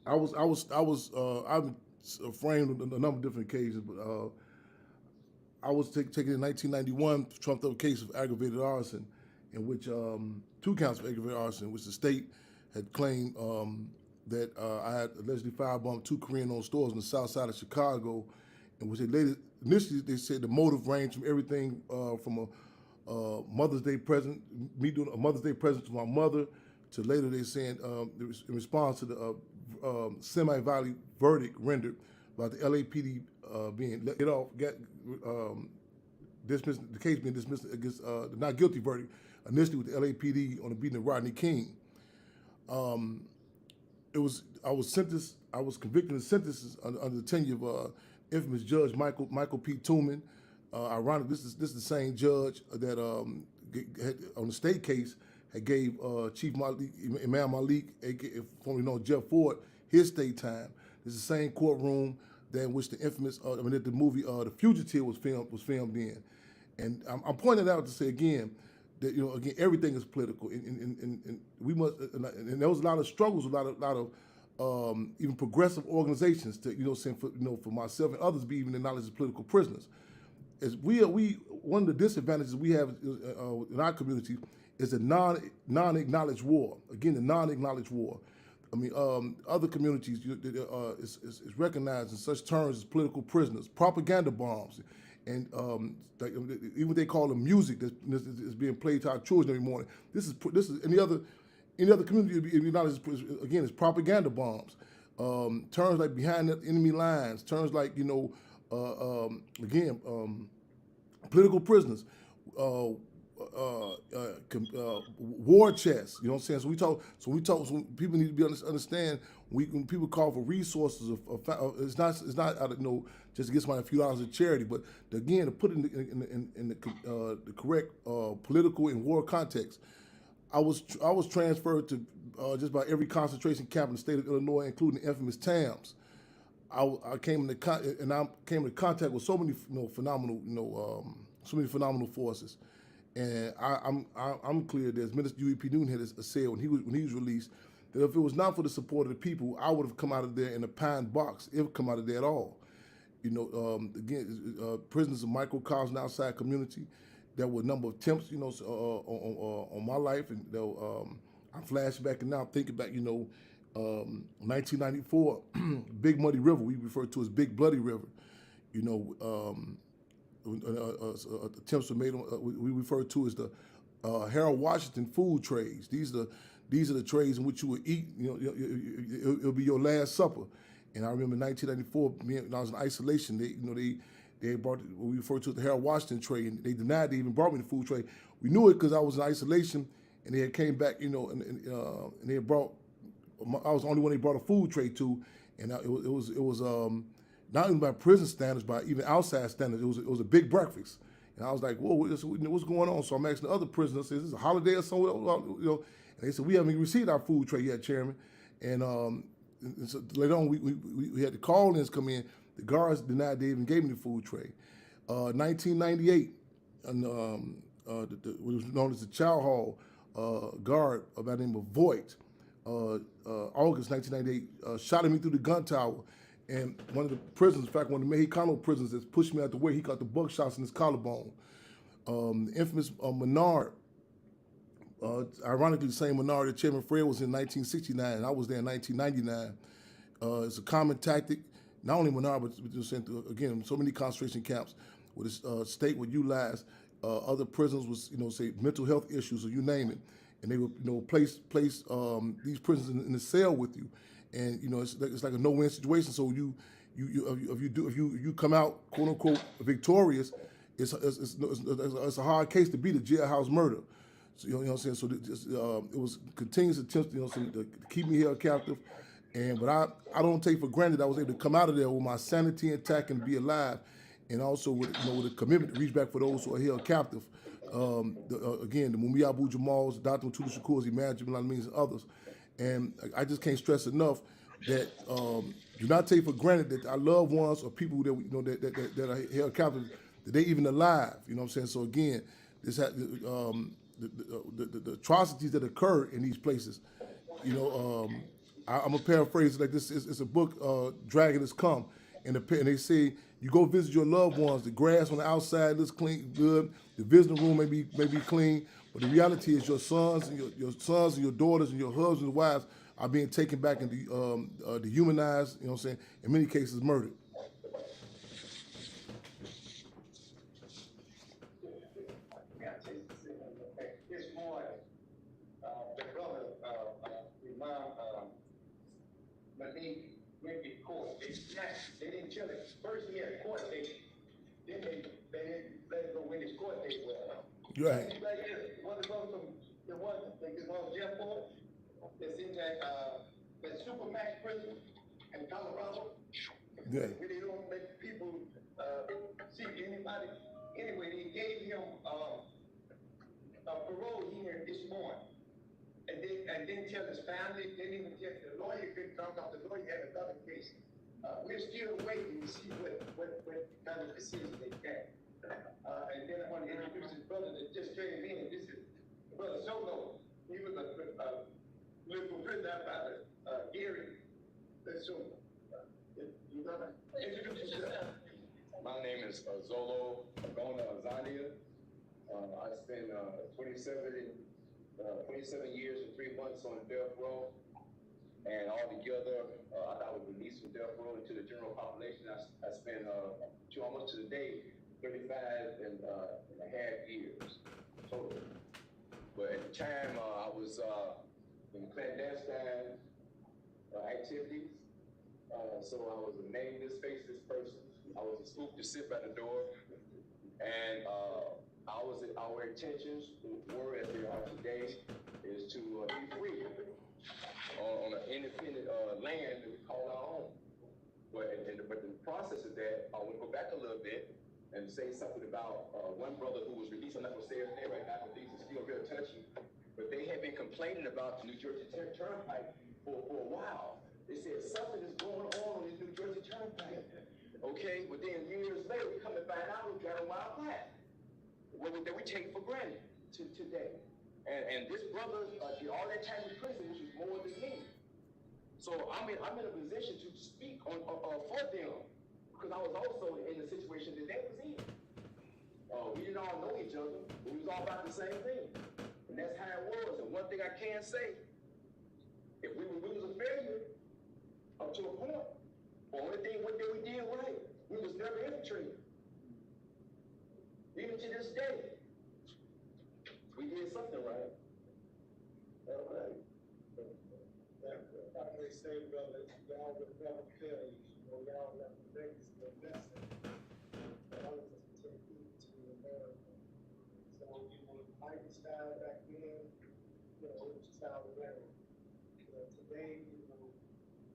I've been framed on a number of different occasions, but I was taken in 1991, trumped up case of aggravated arson, in which 2 counts of aggravated arson, which the state had claimed that I had allegedly firebombed 2 Korean-owned stores on the south side of Chicago, in which initially they said the motive ranged from everything from a Mother's Day present, me doing a Mother's Day present to my mother, to later they saying in response to the semi-violent verdict rendered by the LAPD being let off, dismissed, the case being dismissed against the not guilty verdict initially with the LAPD on the beating of Rodney King. I was convicted and sentenced under the tenure of infamous Judge Michael P. Tooman. Ironically, this is the same judge that had, on the state case, had gave Chief Imam Malik, formerly known as Jeff Ford, his state time. It's the same courtroom than which the infamous, that the movie The Fugitive was filmed in. And I'm pointing out to say again that again everything is political, and we must, and there was a lot of struggles, a lot of even progressive organizations to saying for myself and others to be even acknowledged as political prisoners. As we one of the disadvantages we have in our community is the non-acknowledged war. Again, the non-acknowledged war. I mean, other communities is recognized in such terms as political prisoners, propaganda bombs, and even they call them music that's being played to our children every morning. This is any other community acknowledged again as propaganda bombs. Terms like behind the enemy lines, terms like political prisoners. War chest, you know what I'm saying? So people need to be understand when people call for resources it's not out of just to get somebody a few dollars of charity, but again to put it in the correct political and war context. I was transferred to just about every concentration camp in the state of Illinois, including the infamous TAMS. I came into contact with so many phenomenal forces. And I'm clear that as Minister U.E.P. Newton had said when he was released, that if it was not for the support of the people, I would have come out of there in a pine box, if come out of there at all. Prisoners of microcosm outside community. There were a number of attempts, on my life, and I'm flashbacking now, thinking back, 1994, Big Muddy River, we refer to as Big Bloody River, attempts were made on we refer to as the Harold Washington food trays. These are the trays in which you would eat. It'll be your last supper. And I remember in 1994, when I was in isolation, they brought what we refer to as the Harold Washington tray, and they denied they even brought me the food tray. We knew it because I was in isolation, and they had came back, and they had brought. I was the only one they brought a food tray to, and it was not even by prison standards, by even outside standards. It was a big breakfast, and I was like, "Whoa, what's going on?" So I'm asking the other prisoners, "Is this a holiday or something?" And they said, "We haven't received our food tray yet, Chairman." And so later on, we had the call-ins come in. The guards denied they even gave me the food tray. 1998, and what was known as the Chow Hall guard by the name of Voight, August 1998, shot at me through the gun tower. And one of the prisoners, in fact, one of the Mexicano prisoners that pushed me out the way, he got the buckshots in his collarbone. The infamous Menard, ironically the same Menard that Chairman Fred was in 1969, and I was there in 1999. It's a common tactic, not only Menard, but again, so many concentration camps where the state would utilize other prisoners with, say, mental health issues or you name it, and they would, place these prisoners in the cell with you. And it's like a no-win situation. So if you come out quote unquote victorious, it's a hard case to beat a jailhouse murder. So you know what I'm saying. So it was continuous attempts to keep me held captive, but I don't take for granted I was able to come out of there with my sanity intact and be alive, and also with a commitment to reach back for those who are held captive. Again, the Mumia Abu Jamals, Dr. Matulou Shakur, Imam Jamal Amins, and others. And I just can't stress enough that do not take for granted that our loved ones or people that that are held captive, that they even alive. You know what I'm saying? So again, this the atrocities that occur in these places. I'm gonna paraphrase it like this. It's a book, Dragon Has Come, and they say you go visit your loved ones. The grass on the outside looks clean, good. The visiting room may be clean. But the reality is your sons and your sons and your daughters and your husbands and wives are being taken back and dehumanized, you know what I'm saying, in many cases murdered. This morning, the brother, Imam Malik, went to court. They didn't tell him. First he had a court date, then they didn't let him know when his court date was. Right. One of the brothers from Jeff Ford, that's in that Supermax prison in Colorado. Yeah. Where they don't let people see anybody. Anyway, they gave him a parole hearing this morning. And didn't tell his family, didn't even tell the lawyer, couldn't come out. The lawyer had another case. We're still waiting to see what kind of decision they get. And then I want to introduce his brother that just came in. This is Brother Solo. He was a political prisoner by Gary. That's so. You know, introduce yourself. My name is Zolo Agona Azania. I spent 27 years and 3 months on death row. And altogether, I was released from death row into the general population. I spent almost to the day 35 and a half years total. But at the time, I was in clandestine activities. So I was a nameless, faceless person. I was a spook to sit by the door. And our intentions were, as they are today, is to be free on an independent land that we call our own. But in the process of that, I want to go back a little bit and say something about one brother who was released. I'm not going to say his name right now, but these are still real touchy. But they had been complaining about the New Jersey Turnpike for a while. They said something is going on this New Jersey Turnpike. Okay, but then years later, we come to find out we got a wild black. That we take for granted today. And this brother did all that time in prison, which was more than me. So I'm in a position to speak for them, because I was also in the situation that they was in. We didn't all know each other, but we was all about the same thing. And that's how it was. And one thing I can say, if we was a failure up to a point, the only thing we did right, we was never infiltrated. Even to this day, we did something right. All right. I may say, brother, y'all will never fail you. Y'all have the legacy of lesson. All of us take heed to America. So, fight style back then, it was style of learning. Today,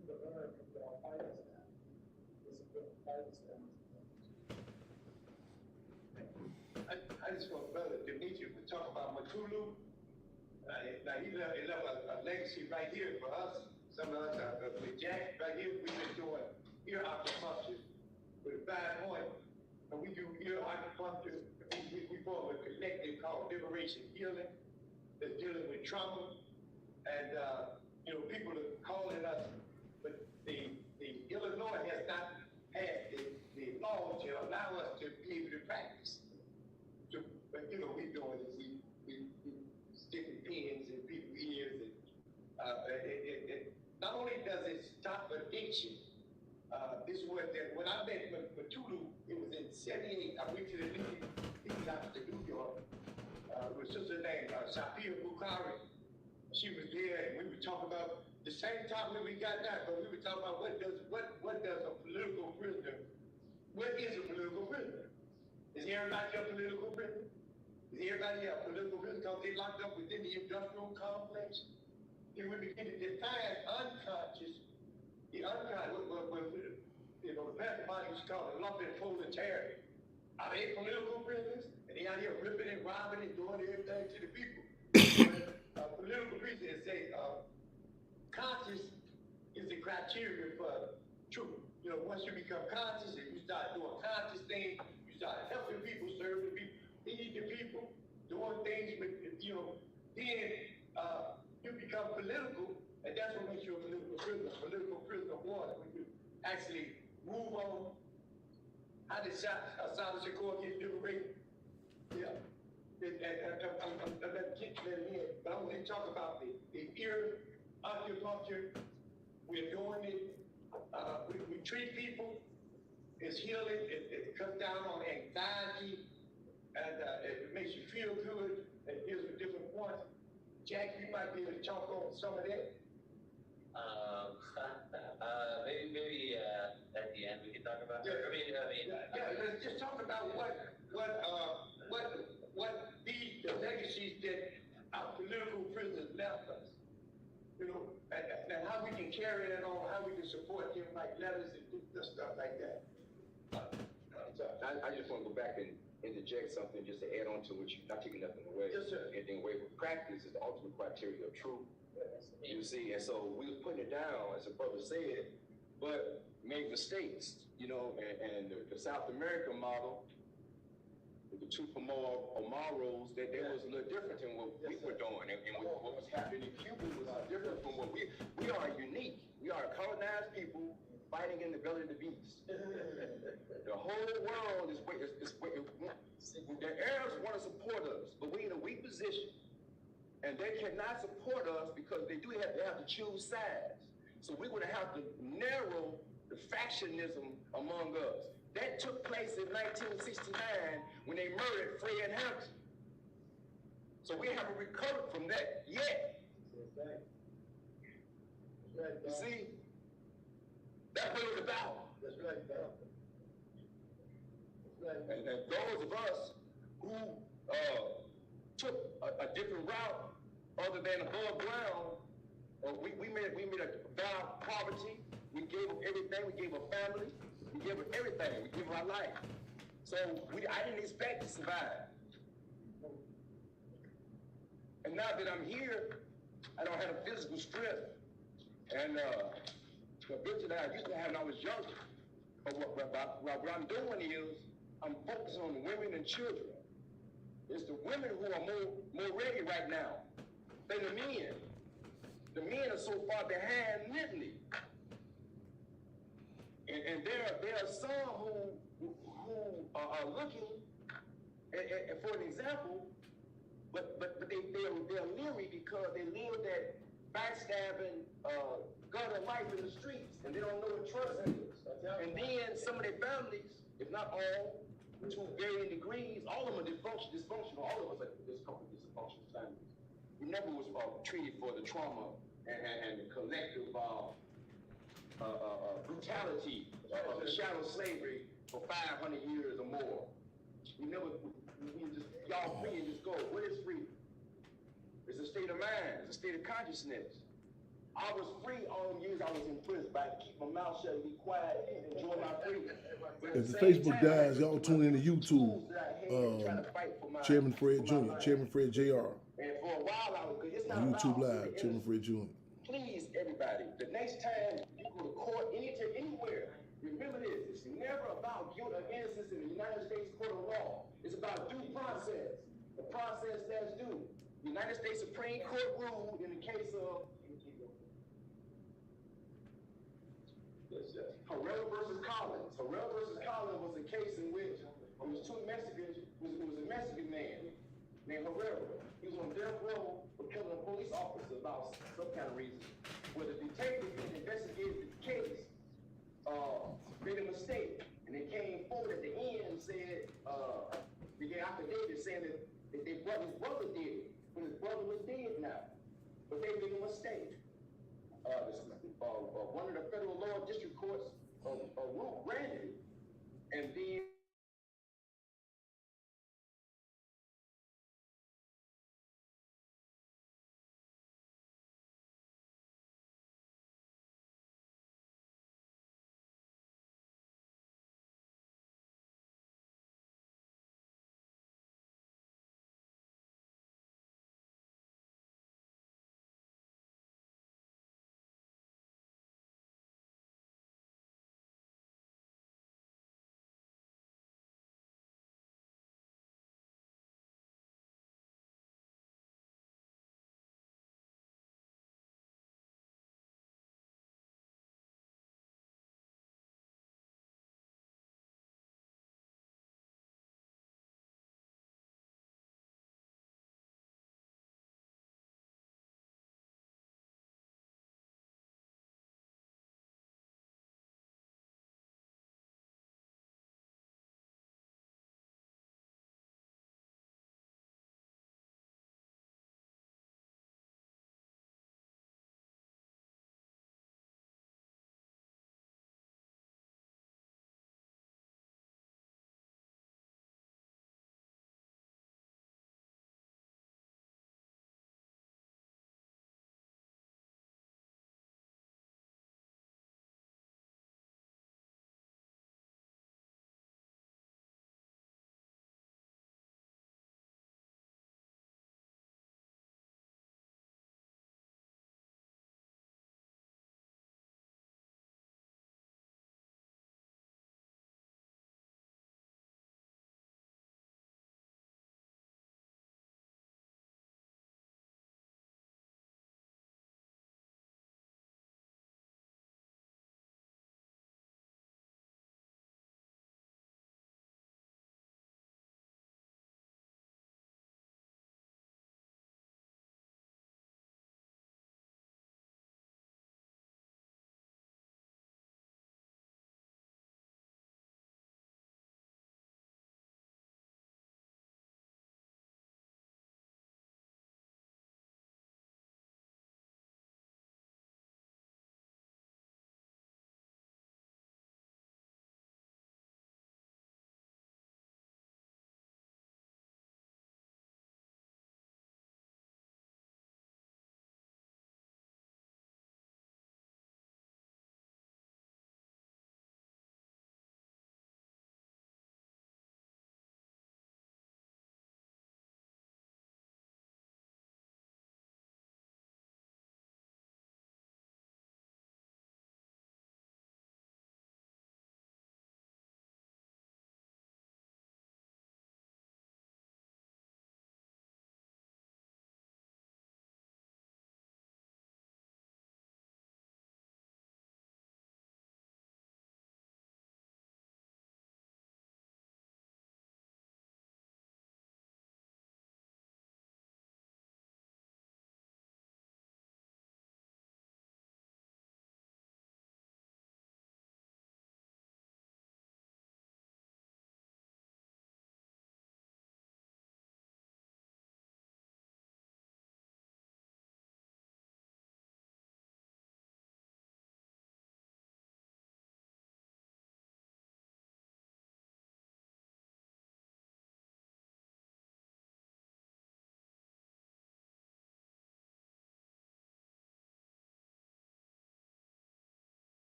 people learn from our fighting style. It's a good fighting style. I just want Brother Demetri to talk about Matulou. Now he left a legacy right here for us. Some of us, with Jack right here, we've been doing ear acupuncture with a 5 point. And we do ear acupuncture. We form a collective called Liberation Healing that's dealing with trauma. And people are calling us, but the Illinois has not had the law to allow us to be able to practice. So, but we doing is we sticking pins in people's ears, and not only does it stop addiction. This is when I met Matulou, it was in '78. I went to the meeting out to New York with a sister named Shapir Bukhari. She was there, and we were talking about the same topic we got now, but we were talking about what does a political prisoner? What is a political prisoner? Is everybody a political prisoner? Is everybody a political prisoner because they locked up within the industrial complex? And we begin to define unconscious, the unconscious, the pastor body used to call it lumpen proletariat. Are they political prisoners? And they out here ripping and robbing and doing everything to the people. Political prisoners say conscious is the criteria for truth. Once you become conscious and you start doing conscious things, you start helping people, serving people, feeding the people, doing things with, then you become political, and that's what makes you a political prisoner one. When you actually move on. How did Matulou Shakur get liberated? Yeah. I'm going to get to that in, but I want to talk about the ear acupuncture. We're doing it. We treat people. It's healing. It cuts down on anxiety, and it makes you feel good. It deals with different points. Jack, you might be able to talk on some of that. Maybe at the end we can talk about. Yeah. Let's just talk about what the legacies that our political prisoners left us. And how we can carry it on, how we can support them, like letters and stuff like that. I just want to go back and interject something just to add on to what you're not taking nothing away. Yes, sir. Anything away, but practice is the ultimate criteria of truth. You see, and so we was putting it down, as a brother said, but made mistakes, and the South American model, the two Amaros, they was a little different than what we were doing, and what was happening in Cuba was different from what we are unique. We are a colonized people fighting in the belly of the beast. The whole world is waiting. The Arabs want to support us, but we're in a weak position, and they cannot support us because they have to choose sides. So we're going to have to narrow the factionism among us. That took place in 1969 when they murdered Fred Hampton. So we haven't recovered from that yet. You see, that's what it's about. That's right, Doc. And those of us who took a different route other than above ground, we made a vow of poverty. We gave them everything. We gave them family. We gave them everything. We gave them our life. So I didn't expect to survive. And now that I'm here, I don't have the physical strength. And the ability that I used to have when I was younger. But what I'm doing is I'm focusing on the women and children. It's the women who are more ready right now than the men. The men are so far behind mentally. And there are some who are looking for an example, but they're leery because they live that backstabbing, gutter life in the streets, and they don't know what trust is. And then some of their families, if not all, to varying degrees, all of them are dysfunctional. All of us are dysfunctional families. We never was treated for the trauma and the collective brutality of the shadow slavery for 500 years or more. Y'all free and just go. What is freedom? It's a state of mind. It's a state of consciousness. I was free all the years I was in prison, but I had to keep my mouth shut and be quiet and enjoy my freedom. If the Facebook dies, y'all tune into YouTube. Chairman Fred Jr., Chairman Fred Jr. And for a while I was good. It's not On YouTube about Live, Chairman Fred Jr. Please, everybody, the next time you go to court, anywhere, remember this: it's never about guilt or innocence in the United States court of law. It's about due process. The process that's due. The United States Supreme Court ruled in the case of Herrera versus Collins. Herrera versus Collins was a case in which it was two Mexicans. It was a Mexican man named Herrera. He was on death row for killing a police officer about some kind of reason. Where the detective that investigated the case made a mistake, and they came forward at the end and said, they gave affidavit saying that his brother did it, but his brother was dead now. But they made a mistake. One of the federal law district courts granted it, and then